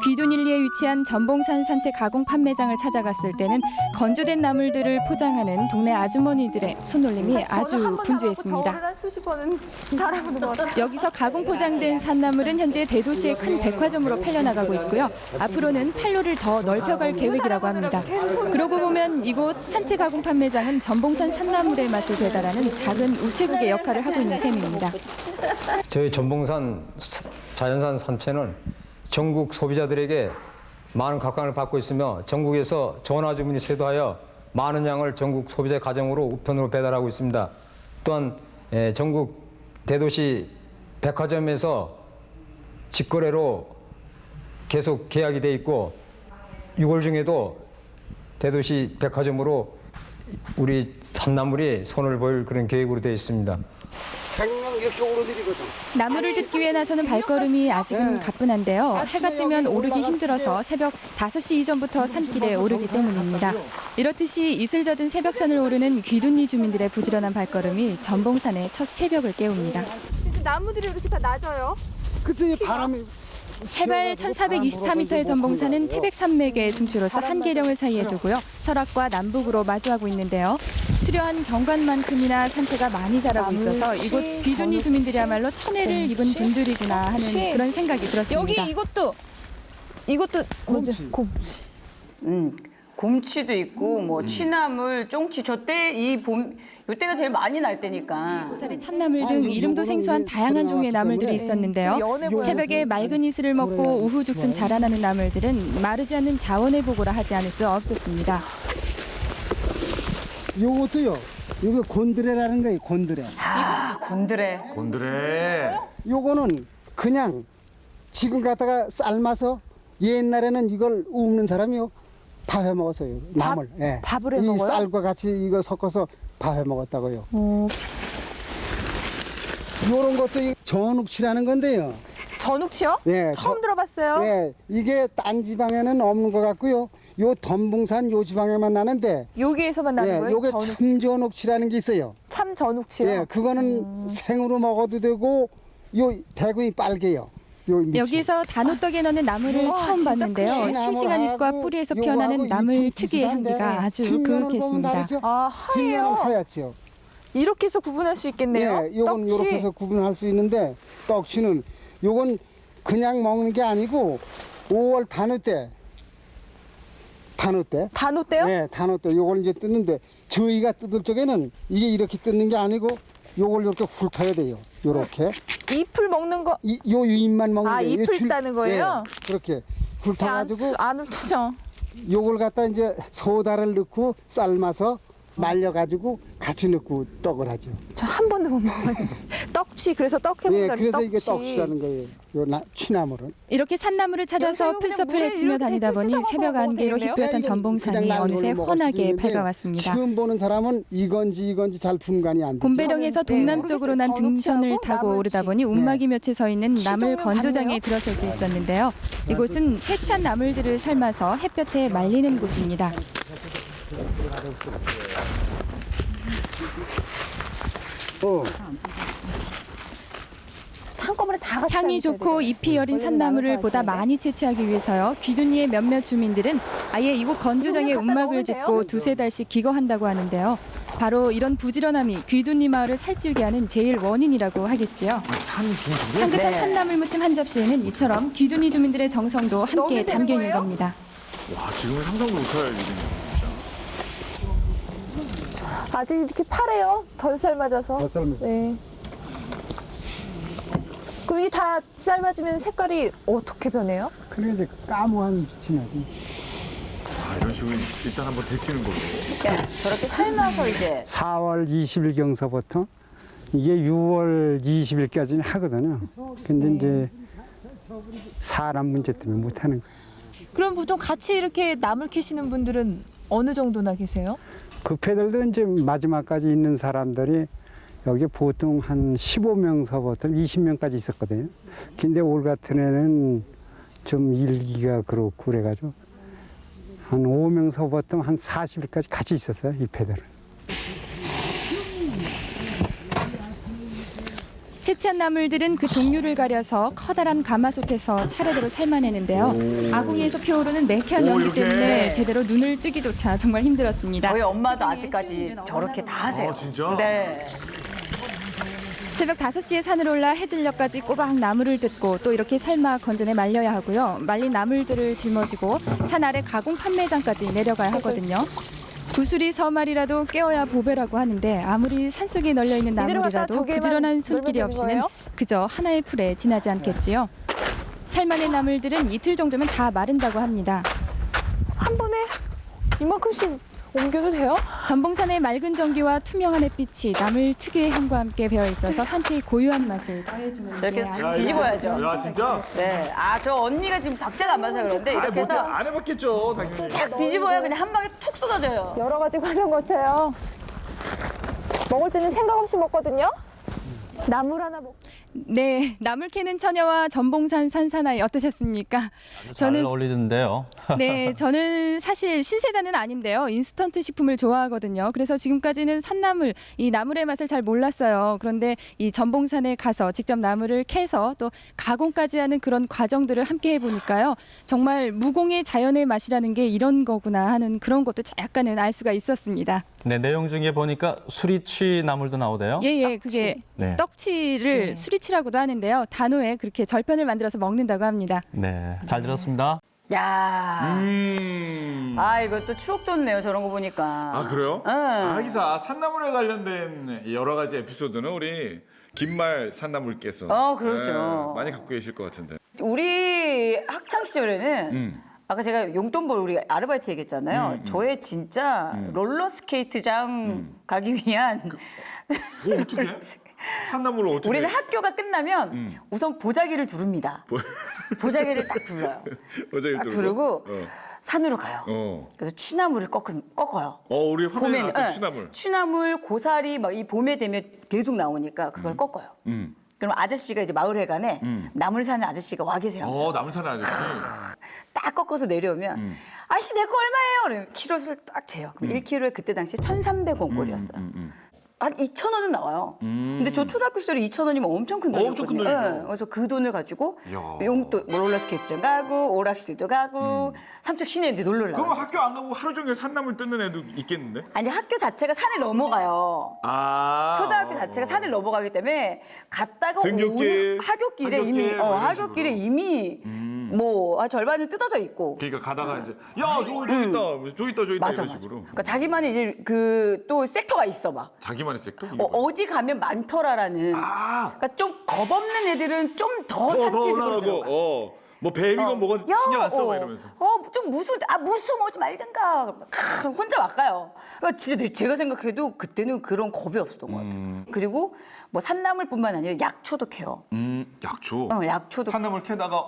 귀둔일리에 위치한 전봉산 산채 가공 판매장을 찾아갔을 때는 건조된 나물들을 포장하는 동네 아주머니들의 손놀림이 아주 분주했습니다. 수십 번은 달아보는 것 같아요. 여기서 가공 포장된 산나물은 현재 대도시의 큰 백화점으로 팔려나가고 있고요. 앞으로는 판로를 더 넓혀갈 계획이라고 합니다. 그러고 보면 이곳 산채 가공 판매장은 전봉산 산나물의 맛을 배달하는 작은 우체국의 역할을 하고 있는 셈입니다. 저희 전봉산 자연산 산채는 전국 소비자들에게 많은 각광을 받고 있으며 전국에서 전화 주문이 쇄도하여 많은 양을 전국 소비자 가정으로 우편으로 배달하고 있습니다. 또한 전국 대도시 백화점에서 직거래로 계속 계약이 돼 있고 6월 중에도 대도시 백화점으로 우리 산나물이 손을 보일 그런 계획으로 되어 있습니다. 100명 이렇게 오르들이거든. 나무를 듣기 위해 나서는 발걸음이 아직은 가뿐한데요. 해가 뜨면 오르기 힘들어서 새벽 5시 이전부터 산길에 오르기 때문입니다. 이렇듯이 이슬 젖은 새벽산을 오르는 귀둔리 주민들의 부지런한 발걸음이 전봉산의 첫 새벽을 깨웁니다. 나무들이 이렇게 다 낮아요. 그래서 바람이 해발 1424m의 전봉산은 태백산맥의 중추로서 한계령을 사이에 두고요. 설악과 남북으로 마주하고 있는데요. 수려한 경관만큼이나 산채가 많이 자라고 있어서 이곳 귀둔리 주민들이야말로 천혜를 입은 분들이구나 하는 그런 생각이 들었습니다. 여기 이것도 뭐지? 곰치. 곰치도 있고 뭐 취나물, 쫑치 저때 이때가 제일 많이 날 때니까. 고사리 참나물 등 이름도 생소한 다양한 종의 나물들이 있었는데요. 새벽에 맑은 이슬을 먹고 오후 죽순 자라나는 나물들은 마르지 않는 자원의 보고라 하지 않을 수 없었습니다. 요것도요. 이게 곤드레라는 거예요. 곤드레. 아, 곤드레. 곤드레. 요거는 그냥 지금 갖다가 삶아서 옛날에는 이걸 굽는 사람이요. 밥해 먹었어요. 나물. 예. 밥을 해 이 먹어요? 쌀과 같이 이거 섞어서 밥해 먹었다고요. 요런 것도 전욱치라는 건데요. 전욱치요? 예. 처음 들어봤어요. 예. 이게 딴 지방에는 없는 것 같고요. 요 덤봉산 요 지방에만 나는데 여기에서만 나는 예, 거예요? 요게 참전욱치라는 게 있어요. 참 전욱치요? 예, 그거는 생으로 먹어도 되고 요 대구이 빨개요. 요 밑이. 여기서 단호떡에 넣는 나물을 우와, 처음 진짜 봤는데요. 크네. 싱싱한 잎과 나물하고 뿌리에서 요거하고 피어나는 나물 잎은 특유의 비슷한데 향기가 아주 뒷면을 보면 그윽했습니다. 다르죠? 아, 뒷면은 하얘요. 하얗죠. 이렇게 해서 구분할 수 있겠네요. 예, 요건 떡치. 이렇게 해서 구분할 수 있는데 떡치는 요건 그냥 먹는 게 아니고 5월 단오 때. 단오 때요? 네, 단오 때 요걸 이제 뜯는데 저희가 뜯을 적에는 이게 이렇게 뜯는 게 아니고 요걸 이렇게 훑어야 돼요. 요렇게. 잎을 먹는 거. 요 잎만 먹는 아, 거예요. 잎을 따는 거예요? 예, 그렇게 훑어가지고 안 훑어져. 요걸 갖다 이제 소다를 넣고 삶아서 말려가지고 같이 넣고 떡을 하죠. 저 한 번도 못 먹어요. 떡치. 그래서 떡 예, 해먹는다. 그래서 떡치. 이게 떡치라는 거예요. 취나물은. 이렇게 산나물을 찾아서 여기서 그냥 풀서풀 물에 외치며 이렇게 다니다 보니 씻어서 새벽 먹어도 안개로 되겠네요? 희뿌였던 전봉산이 그냥 어느새 날로 먹을 수도 환하게 있는데 밝아왔습니다. 처음 보는 사람은 이건지 잘 분간이 안 되죠. 곰배령에서 동남쪽으로 난 모르겠어요. 등선을 전우치하고 타고 오르다 나물치. 보니 운막이 맺혀 서 있는 나물 시종은 건조장에 같네요. 들어설 수 있었는데요. 이곳은 채취한 나물들을 삶아서 햇볕에 말리는 곳입니다. 한꺼번에 다 같이 향이 삶으셔야 좋고 되잖아요. 잎이 여린 원래는 산나물을 나눠서 보다 하시는데. 많이 채취하기 위해서요. 귀둔리의 몇몇 주민들은 아예 이곳 건조장에 그냥 갖다 운막을 넣으면 짓고 돼요? 두세 달씩 기거한다고 하는데요. 바로 이런 부지런함이 귀둔리 마을을 살찌우게 하는 제일 원인이라고 하겠지요. 산 중심에? 향긋한 산나물 무침 한 접시에는 이처럼 귀둔리 주민들의 정성도 함께 넣으면 되는 담겨 있는 거예요? 겁니다. 와, 지금은 상상도 못할 일이네요. 아직 이렇게 파래요. 덜 삶아져서. 더 삶아서. 네. 그럼 이게 다 삶아지면 색깔이 어떻게 변해요? 그래 이제 까무한 빛이 나지. 아, 이런 식으로 일단 한번 데치는 걸로. 저렇게 삶아서 이제 4월 20일경서부터 이게 6월 20일까지는 하거든요. 근데 이제 사람 문제 때문에 못 하는 거예요. 그럼 보통 같이 이렇게 나물 캐시는 분들은 어느 정도나 계세요? 급해들도 이제 마지막까지 있는 사람들이 여기 보통 한 15명서부터 20명까지 있었거든요. 근데 올 같은 해는 좀 일기가 그렇고 그래가지고 한 5명서부터 한 40일까지 같이 있었어요, 이 패들은. 채취한 나물들은 그 종류를 가려서 커다란 가마솥에서 차례대로 삶아내는데요. 아궁이에서 피어오르는 매캐한 연기 이렇게. 때문에 제대로 눈을 뜨기조차 정말 힘들었습니다. 저희 엄마도 아직까지 저렇게 다 하세요. 진짜? 네. 새벽 5시에 산을 올라 해질녘까지 꼬박 나물을 뜯고 또 이렇게 삶아 건져내 말려야 하고요. 말린 나물들을 짊어지고 산 아래 가공 판매장까지 내려가야 하거든요. 구슬이 서말이라도 깨어야 보배라고 하는데 아무리 산속에 널려있는 이대로 갖다가 나물이라도 저기에만 부지런한 손길이 넣으면 되는 없이는 거예요? 그저 하나의 풀에 지나지 않겠지요. 삶아낸 나물들은 이틀 정도면 다 마른다고 합니다. 한 번에 이만큼씩 옮겨도 돼요? 전봉산의 맑은 전기와 투명한 햇빛이 나물 특유의 향과 함께 배어 있어서 산태의 고유한 맛을 더해주는 게 이렇게 아닌가. 뒤집어야죠. 야, 진짜? 네. 아, 저 언니가 지금 박자가 안 맞아서 그런데 이렇게 해서 안 해봤겠죠, 당연히. 탁 뒤집어야 그냥 한 방에 툭 쏟아져요. 여러 가지 과정 거쳐요. 먹을 때는 생각 없이 먹거든요. 나물 하나 먹고. 네, 나물 캐는 처녀와 전봉산 산사나이 어떠셨습니까? 잘 어울리던데요. 네, 저는 사실 신세대는 아닌데요. 인스턴트 식품을 좋아하거든요. 그래서 지금까지는 산나물, 이 나물의 맛을 잘 몰랐어요. 그런데 이 전봉산에 가서 직접 나물을 캐서 또 가공까지 하는 그런 과정들을 함께 해보니까요. 정말 무공의 자연의 맛이라는 게 이런 거구나 하는 그런 것도 약간은 알 수가 있었습니다. 네, 내용 중에 보니까 수리치 나물도 나오대요. 예, 그게 네. 떡치를 수리치라고도 하는데요. 단호에 그렇게 절편을 만들어서 먹는다고 합니다. 네, 잘 들었습니다. 야. 아, 이거 또 추억 돋네요. 저런 거 보니까. 아, 그래요? 응. 아, 이사 산나물에 관련된 여러 가지 에피소드는 우리 김말 산나물께서 그렇죠. 많이 갖고 계실 것 같은데. 우리 학창 시절에는 아까 제가 용돈벌 우리 아르바이트 얘기했잖아요. 저의 진짜 롤러스케이트장 가기 위한 뭐 어떻게? 산나물을 어떻게? 우리는 학교가 끝나면 우선 보자기를 두릅니다. 보자기를 딱 둘러요. 보자기를 딱 두르고 산으로 가요. 그래서 취나물을 꺾어요. 우리 화면에 봄에는, 나왔던 취나물. 취나물, 고사리 막 이 봄에 되면 계속 나오니까 그걸 꺾어요. 그럼 아저씨가 이제 마을회관에 나물 사는 아저씨가 와 계세요. 항상. 나물 사는 아저씨. 딱 꺾어서 내려오면 아저씨 내 거 얼마예요? 그러면 키로수를 딱 재요. 그럼 1kg에 그때 당시 1,300원 꼴이었어요. 한 2,000원은 나와요. 근데 저 초등학교 시절에 2,000원이면 엄청 큰 돈이었거든요. 엄청 큰 돈이죠. 네, 그래서 그 돈을 가지고 이야. 용돈 롤러스케이트장 가고 오락실도 가고 삼척 시내도 놀러 그럼 나가고. 학교 안 가고 하루 종일 산나물 뜯는 애도 있겠는데? 아니 학교 자체가 산을 넘어가요. 아. 초등학교 자체가 산을 넘어가기 때문에 갔다가 등굣길, 오는 하교길에 이미 하교길 뭐 이런 하교길에 이미 뭐 절반은 뜯어져 있고. 그러니까 가다가 이제 야 저기 있다 맞아, 이런 식으로. 그러니까 자기만의 이제 그 또 섹터가 있어 막. 자기만의 섹터? 어디 가면 많더라라는. 그러니까 좀 겁없는 애들은 좀 더 더 산기슭으로 올라가고 들어가. 뭐 뱀이건 뭐건 신경 안 써 막 이러면서. 좀 무서운 오지 말든가. 혼자 막 가요. 그러니까 진짜 제가 생각해도 그때는 그런 겁이 없었던 것 같아요. 그리고 뭐 산나물뿐만 아니라 약초도 캐요. 약초. 약초도. 산나물 캐다가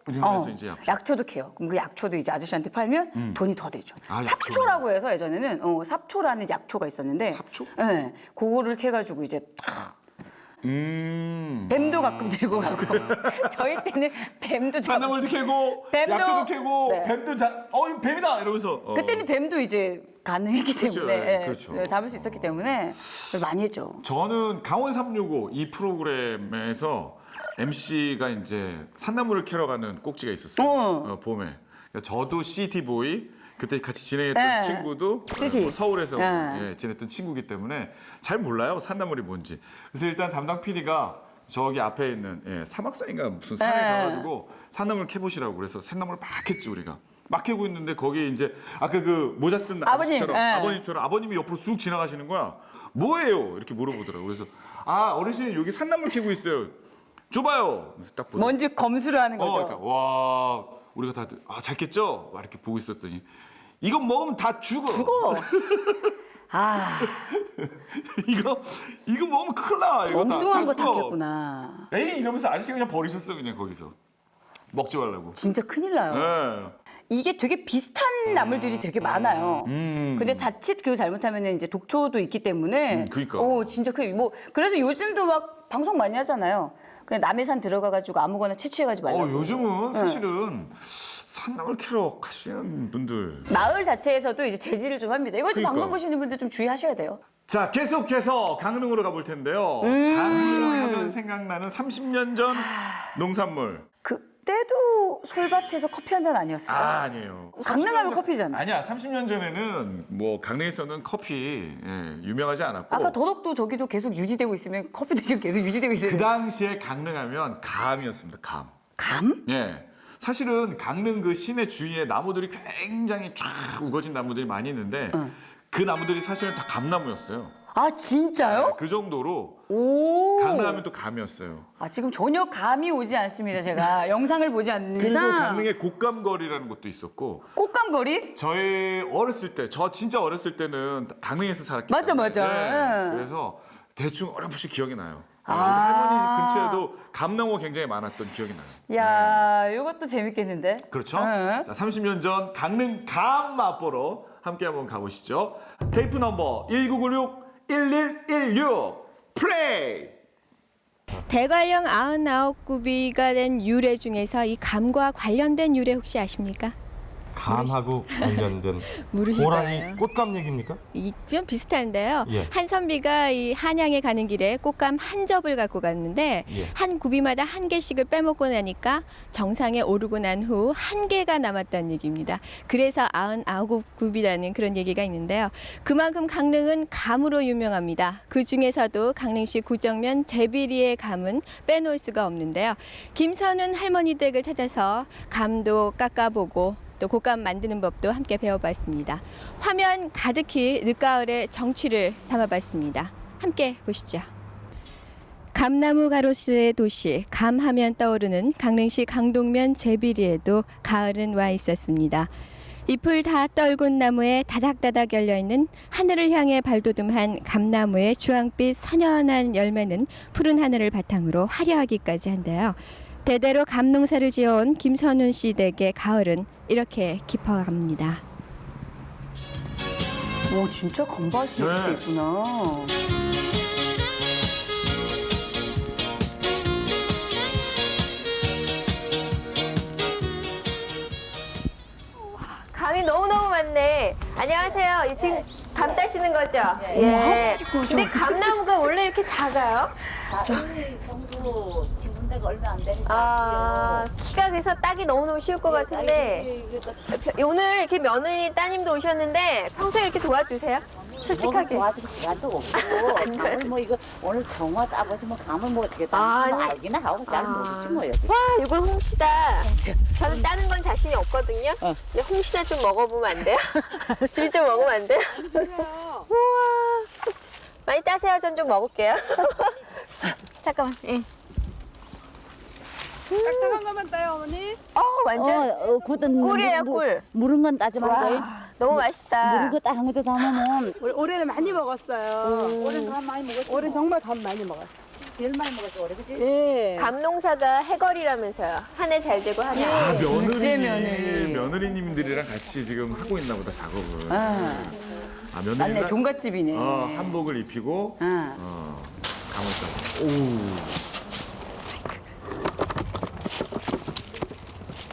이러면서 이제 약초. 약초도 캐요. 그럼 그 약초도 이제 아저씨한테 팔면 돈이 더 되죠. 아, 삽초라고 해서 예전에는 삽초라는 약초가 있었는데. 삽초? 네, 그거를 캐가지고 이제 탁. 뱀도 가끔 들고 가고. 저희 때는 뱀도 산나물도 캐고 약초도 캐고 뱀도 이거 뱀이다 이러면서. 그때는 뱀도 이제 가능했기 그렇죠. 때문에 그렇죠. 잡을 수 있었기 때문에 많이 했죠. 저는 강원 365 이 프로그램에서 MC가 이제 산나물을 캐러 가는 꼭지가 있었어요. 봄에. 그러니까 저도 시티보이 그때 같이 진행했던 친구도 시티. 서울에서 지냈던 친구기 때문에 잘 몰라요 산나물이 뭔지. 그래서 일단 담당 PD가 저기 앞에 있는 사막산인가 무슨 산에 가가지고 산나물 캐보시라고 그래서 산나물을 막 캤지 우리가. 막 캐고 있는데 거기에 이제 아까 그 모자 쓴 아저씨처럼 아버님처럼 아버님이 옆으로 쑥 지나가시는 거야. 뭐예요? 이렇게 물어보더라고. 그래서 어르신 여기 산나물 캐고 있어요. 줘봐요. 그래서 딱 보더라고. 뭔지 검수를 하는 거죠. 그러니까 와 우리가 다들 잘 깼죠? 막 이렇게 보고 있었더니 이건 먹으면 다 죽어. 이거 먹으면 큰일 나. 이거 엉뚱한 거 다 죽어. 깼구나. 에이 이러면서 아저씨가 그냥 버리셨어 그냥 거기서 먹지 말라고. 진짜 큰일 나요. 네. 이게 되게 비슷한 나물들이 되게 많아요. 근데 자칫 그거 잘못하면 이제 독초도 있기 때문에. 그러니까. 진짜 그래서 요즘도 막 방송 많이 하잖아요. 그냥 남의 산 들어가가지고 아무거나 채취해가지 말라고. 요즘은 사실은 산나물 캐러 가시는 분들. 마을 자체에서도 이제 제지를 좀 합니다. 이거 좀 그러니까. 방송 보시는 분들 좀 주의하셔야 돼요. 자 계속해서 강릉으로 가볼 텐데요. 강릉하면 생각나는 30년 전 농산물. 그때도 솔밭에서 커피 한 잔 아니었어요? 아니에요. 강릉하면 커피잖아. 아니야. 30년 전에는 뭐 강릉에서는 커피 유명하지 않았고. 아까 더덕도 저기도 계속 유지되고 있으면 커피도 지금 계속 유지되고 있어요. 그 당시에 강릉하면 감이었습니다. 감. 감? 예. 사실은 강릉 그 시내 주위에 나무들이 굉장히 쫙 우거진 나무들이 많이 있는데 그 나무들이 사실은 다 감나무였어요. 아 진짜요? 그 정도로 오. 강릉하면 또 감이었어요. 지금 전혀 감이 오지 않습니다. 제가 영상을 보지 않습니다. 그리고 강릉에 곶감거리라는 곳도 있었고. 곶감거리? 저희 어렸을 때, 저 진짜 어렸을 때는 강릉에서 살았기 맞아, 때문에. 맞아. 네. 예. 그래서 대충 어렴풋이 기억이 나요. 할머니 집 근처에도 감나무가 굉장히 많았던 기억이 나요. 야, 이것도 재밌겠는데? 그렇죠? 자, 30년 전 강릉 감 맛보러 함께 한번 가보시죠. 테이프 넘버 1996-1116 플레이! 대관령 99구비가 된 유래 중에서 이 감과 관련된 유래 혹시 아십니까? 감하고 관련된 모르실까요? 호랑이 꽃감 얘기입니까? 좀 비슷한데요. 예. 한선비가 이 한양에 가는 길에 꽃감 한 접을 갖고 갔는데 예. 한 구비마다 한 개씩을 빼먹고 나니까 정상에 오르고 난 후 한 개가 남았다는 얘기입니다. 그래서 99구비라는 그런 얘기가 있는데요. 그만큼 강릉은 감으로 유명합니다. 그 중에서도 강릉시 구정면 제비리의 감은 빼놓을 수가 없는데요. 김선은 할머니 댁을 찾아서 감도 깎아보고 또 곶감 만드는 법도 함께 배워봤습니다. 화면 가득히 늦가을의 정취를 담아봤습니다. 함께 보시죠. 감나무 가로수의 도시, 감하면 떠오르는 강릉시 강동면 제비리에도 가을은 와 있었습니다. 잎을 다 떨군 나무에 다닥다닥 열려있는 하늘을 향해 발돋움한 감나무의 주황빛 선연한 열매는 푸른 하늘을 바탕으로 화려하기까지 한데요. 대대로 감농사를 지어온 김선훈 씨 댁의 가을은 이렇게 깊어갑니다. 오, 진짜 건밭이 이렇게 있구나. 감이 너무너무 많네. 안녕하세요. 지금 감 딸 하시는 거죠? 예. 근데 감나무가 원래 이렇게 작아요? 정도 심은 데가 얼마 안 되니까. 아, 키가 그래서 따기 너무너무 쉬울 것 같은데 오늘 이렇게 며느리 따님도 오셨는데 평소에 이렇게 도와주세요? 솔직하게. 도와줄 시간도 없고. 감을 뭐 이거 오늘 정화 따보시면 감을 뭐 어떻게 아, 따는지 네. 알기는 하고 잘 모르지 뭐요. 와, 이거 홍시다. 저는 따는 건 자신이 없거든요. 근데 홍시나 좀 먹어보면 안 돼요? 진짜 먹으면 안 돼요? 우와. 많이 따세요. 전 좀 먹을게요. 잠깐만. 예. 딱딱한 것만 따요 어머니? 완전 굳은 꿀이에요, 꿀. 무른 건 따지 말고. 너무 맛있다. 무른 거 딱 한 것도 담으면. 올해는 많이 먹었어요. 올해는 감 많이 먹었어. 올해 정말 감 많이 먹었어. 제일 많이 먹었어 올해 그지? 예. 감농사가 해걸이라면서요. 한 해 잘 되고 한 해. 아, 안 되고. 며느리님들이랑 같이 지금 하고 있나 보다, 작업을. 며느리가 맞네, 종갓집이네. 한복을 입히고 감을 따고. 오.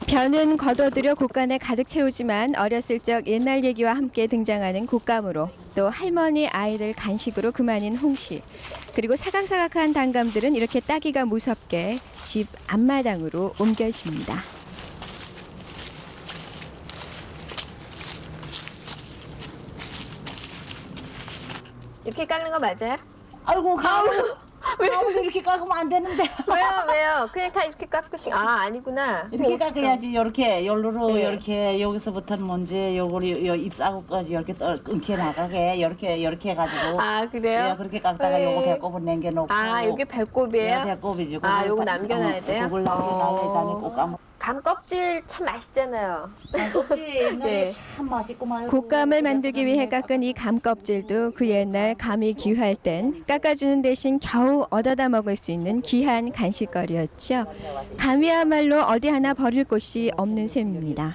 벼는 걷어들여 곶간에 가득 채우지만 어렸을 적 옛날 얘기와 함께 등장하는 곶감으로 또 할머니 아이들 간식으로 그만인 홍시 그리고 사각사각한 단감들은 이렇게 따기가 무섭게 집 앞마당으로 옮겨집니다. 이렇게 깎는 거 맞아요? 아이고 가을 이렇게 깎으면 안 되는데. 왜요? 그냥 다 이렇게 깎으신 아니구나. 이렇게 깎아야지. 이렇게 열로로 네. 이렇게 여기서부터는 먼저 요거를 잎사구까지 이렇게 끊겨 나가게 이렇게 해가지고. 아, 그래요? 예, 그렇게 깎다가 네. 요거 배꼽을 남겨놓고. 아, 이게 배꼽이에요? 예, 배꼽이지. 아, 요거 남겨놔야 돼요? 그걸 남겨놔야 되니 꼭 까먹. 감 껍질 참 맛있잖아요. 껍질 옛날에 네. 참 맛있고 말고. 곶감을 만들기 위해 깎은 이 감 껍질도 그 옛날 감이 귀할 땐 깎아주는 대신 겨우 얻어다 먹을 수 있는 귀한 간식거리였죠. 감이야말로 어디 하나 버릴 곳이 없는 셈입니다.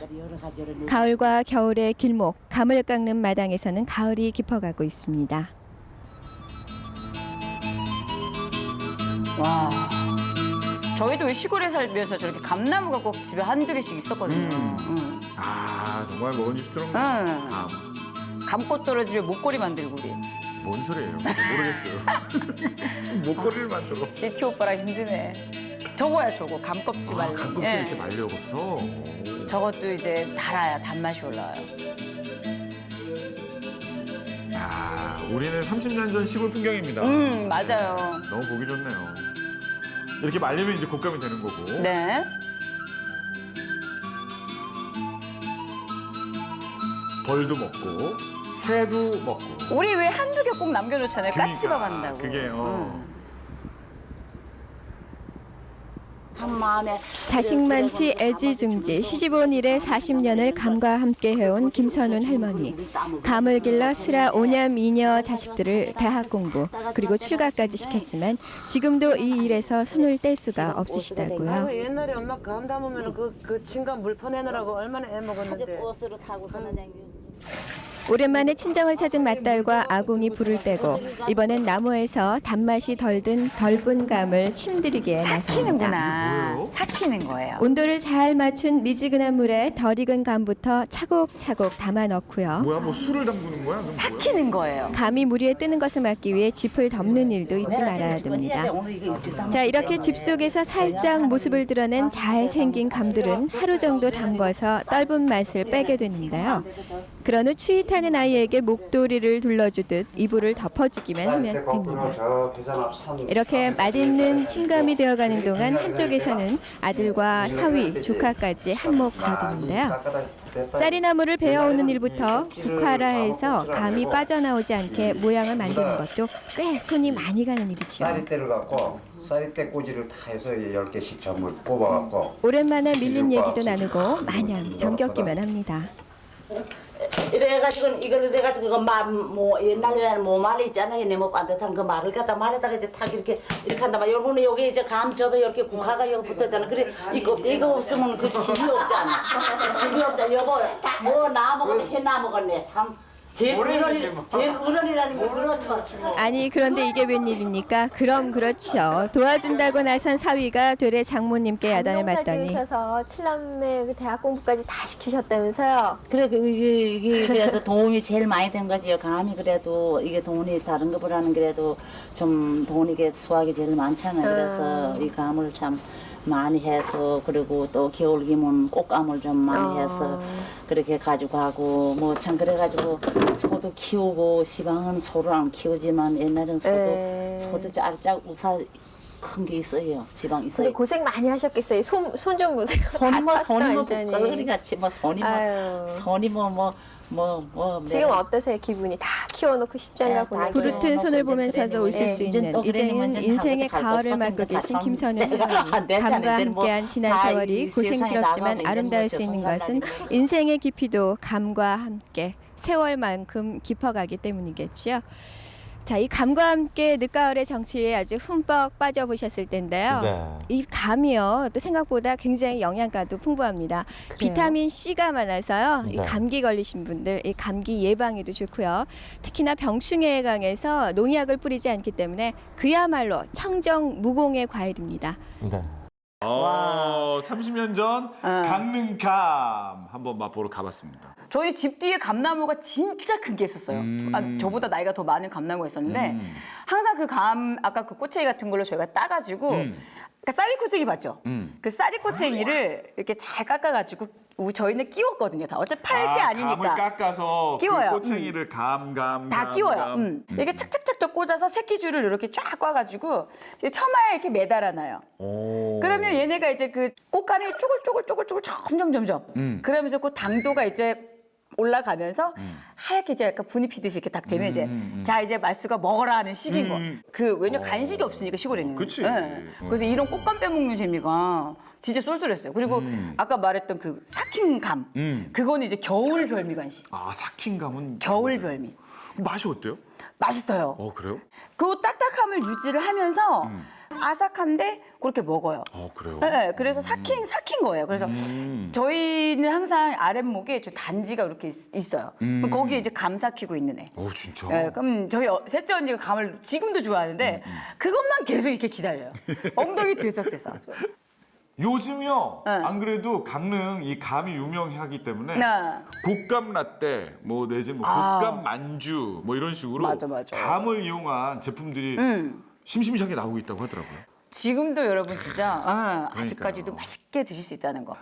가을과 겨울의 길목, 감을 깎는 마당에서는 가을이 깊어가고 있습니다. 와. 저희도 시골에 살면서 저렇게 감나무가 꼭 집에 한두 개씩 있었거든요. 아, 정말 먹음직스럽네. 감. 감꽃 떨어지면 목걸이 만들고 우리. 뭔 소리예요? 모르겠어요. 무슨 목걸이를 만들어. 시티 오빠랑 힘드네. 저거야 저거 감껍질 말리. 감껍질 이렇게 말려먹어서. 저것도 이제 달아야 단맛이 올라와요. 우리는 30년 전 시골 풍경입니다. 맞아요. 너무 보기 좋네요. 이렇게 말리면 이제 곶감이 되는 거고. 네. 벌도 먹고, 새도 먹고. 우리 왜 한두 개 꼭 남겨놓잖아요. 까치밥 한다고. 그게 한 마음에 자식 많지 애지중지 시집온 이래 40년을 감과 함께 해온 김선훈 할머니. 감을 길러 슬아 5년 2녀 자식들을 대학 공부 그리고 출가까지 시켰지만 지금도 이 일에서 손을 뗄 수가 없으시다고요. 옛날에 엄마 감 담으면 그 진감 물 퍼내느라고 얼마나 애먹었는데. 버스로 타고서는 오랜만에 친정을 찾은 맏딸과 아궁이 불을 떼고 이번엔 나무에서 단맛이 덜 든 덜분 감을 침들이기에 나섭니다. 삭히는구나. 삭히는 거예요. 온도를 잘 맞춘 미지근한 물에 덜 익은 감부터 차곡차곡 담아 넣고요. 뭐야, 뭐 술을 담그는 거야? 삭히는 거예요. 감이 물 위에 뜨는 것을 막기 위해 짚을 덮는 일도 잊지 말아야 됩니다. 자, 이렇게 집 속에서 살짝 모습을 드러낸 잘생긴 감들은 하루 정도 담궈서 떫은 맛을 빼게 되는데요. 그런 후 추위 타는 아이에게 목도리를 둘러주듯 이불을 덮어주기만 하면 됩니다. 이렇게 맛있는 침감이 되어가는 동안 한쪽에서는 아들과 사위, 조카까지 한몫 거두는데요. 쌀이나무를 베어오는 일부터 국화라 해서 감이 빠져나오지 않게 모양을 만드는 것도 꽤 손이 많이 가는 일이죠. 쌀이대를 갖고 쌀이대 꼬지를 다 해서 10개씩 전부 꼽아갖고 오랜만에 밀린 얘기도 나누고 마냥 정겹기만 합니다. 이래가지고 이걸 이래가지고 그 말 뭐 옛날에는 뭐 말이 있잖아요. 내뭐 반듯한 그 말을 갖다 말에다가 이제 탁 이렇게 한단 말이야. 요거는 여기 이제 감접에 이렇게 국화가 여기 붙었잖아. 그래 이 껍데기가 없으면 그 실이 없잖아. 실이 없잖아. 여보 뭐 나 먹었네 해 나 먹었네 참 제일 어른이라는 게 그렇죠. 아니 그런데 이게 웬일입니까? 그럼 그렇죠. 도와준다고 나선 사위가 되레 장모님께 야단을 농사 맞다니. 지으셔서 칠남매 그 대학 공부까지 다 시키셨다면서요? 그래 이게 그래도 도움이 제일 많이 된 거지요. 감이 그래도 이게 돈이 다른 것보다는 그래도 좀 돈이 이게 수확이 제일 많잖아요. 그래서 이 감을 참 많이 해서 그리고 또 겨울기면 꽃감을 좀 많이 해서 그렇게 가지고 하고 뭐 참 그래가지고 소도 키우고 시방은 소를 안 키우지만 옛날엔 소도 짤짝 우사 큰 게 있어요. 지방 있어요. 근데 고생 많이 하셨겠어요. 손 좀 보세요. 손이 뭐 완전히. 거리 같이 뭐 손이 지금 어떠세요? 기분이 다 키워놓고 쉽지 않가 보네요. 부르튼 손을 보면서도 웃을 수 있는 이제는 인생의 가을을 맞고 계신 김선우 감과 함께한 지난 세월이 고생스럽지만 아름다울 수 있는 것은 인생의 깊이도 감과 함께 세월만큼 깊어가기 때문이겠죠. 자, 이 감과 함께 늦가을의 정취에 아주 흠뻑 빠져보셨을 텐데요. 네. 이 감이요, 또 생각보다 굉장히 영양가도 풍부합니다. 비타민 C가 많아서요. 이 네. 감기 걸리신 분들, 이 감기 예방에도 좋고요. 특히나 병충해에 강해서 농약을 뿌리지 않기 때문에 그야말로 청정 무공의 과일입니다. 네. 30년 전 강릉감 한번 맛보러 가봤습니다. 저희 집 뒤에 감나무가 진짜 큰 게 있었어요. 저보다 나이가 더 많은 감나무가 있었는데 항상 그 아까 그 꼬챙이 같은 걸로 저희가 따가지고 그러니까 쌀이 꼬챙이 봤죠? 그 쌀이 꼬챙이를 이렇게 잘 깎아가지고 저희는 끼웠거든요. 다 어차피 팔 게 아니니까. 감을 깎아서 끼워요. 그 꼬챙이를 다 끼워요. 이렇게 착착착 더 꽂아서 새끼줄을 이렇게 쫙 꽈가지고 이제 처마에 이렇게 매달아놔요. 그러면 얘네가 이제 그 꽃감이 쪼글쪼글 점점 그러면서 그 당도가 이제 올라가면서 하얗게 이제 약간 분이 피듯이 이렇게 딱 되면 이제 자 이제 말수가 먹어라 하는 시기인 거. 그 왜냐 간식이 없으니까 시골에는. 그치. 네. 그래서 이런 꽃감 빼먹는 재미가 진짜 쏠쏠했어요. 그리고 아까 말했던 그 삭힌감 그거는 이제 겨울 별미 간식. 아, 삭힌감은 겨울 별미. 맛이 어때요? 맛있어요. 그래요? 그 딱딱함을 유지를 하면서 아삭한데 그렇게 먹어요. 그래요? 네, 그래서 삭힌 거예요. 그래서 저희는 항상 아랫목에 저 단지가 그렇게 있어요. 그럼 거기에 이제 감 삭히고 있는 애. 진짜? 네, 그럼 저희 셋째 언니가 감을 지금도 좋아하는데 그것만 계속 이렇게 기다려요. 엉덩이 들썩들썩. 요즘요, 안 그래도 강릉 이 감이 유명하기 때문에 곶감 라떼, 뭐 내지는 뭐 곶감 만주, 뭐 이런 식으로 맞아. 감을 이용한 제품들이 심심찮게 나오고 있다고 하더라고요. 지금도 여러분 진짜 아직까지도 맛있게 드실 수 있다는 거.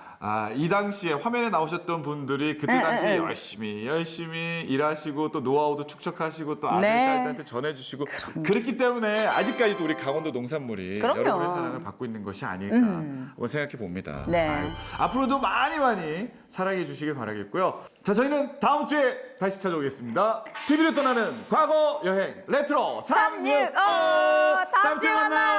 이 당시에 화면에 나오셨던 분들이 그때 당시에 열심히 일하시고 또 노하우도 축적하시고 또 아들, 딸한테 전해주시고 그렇기 때문에 아직까지도 우리 강원도 농산물이 그럼요. 여러분의 사랑을 받고 있는 것이 아닐까 한번 생각해 봅니다. 네. 앞으로도 많이 사랑해 주시길 바라겠고요. 자, 저희는 다음 주에 다시 찾아오겠습니다. TV를 떠나는 과거 여행 레트로 365. 다음 주에 만나요.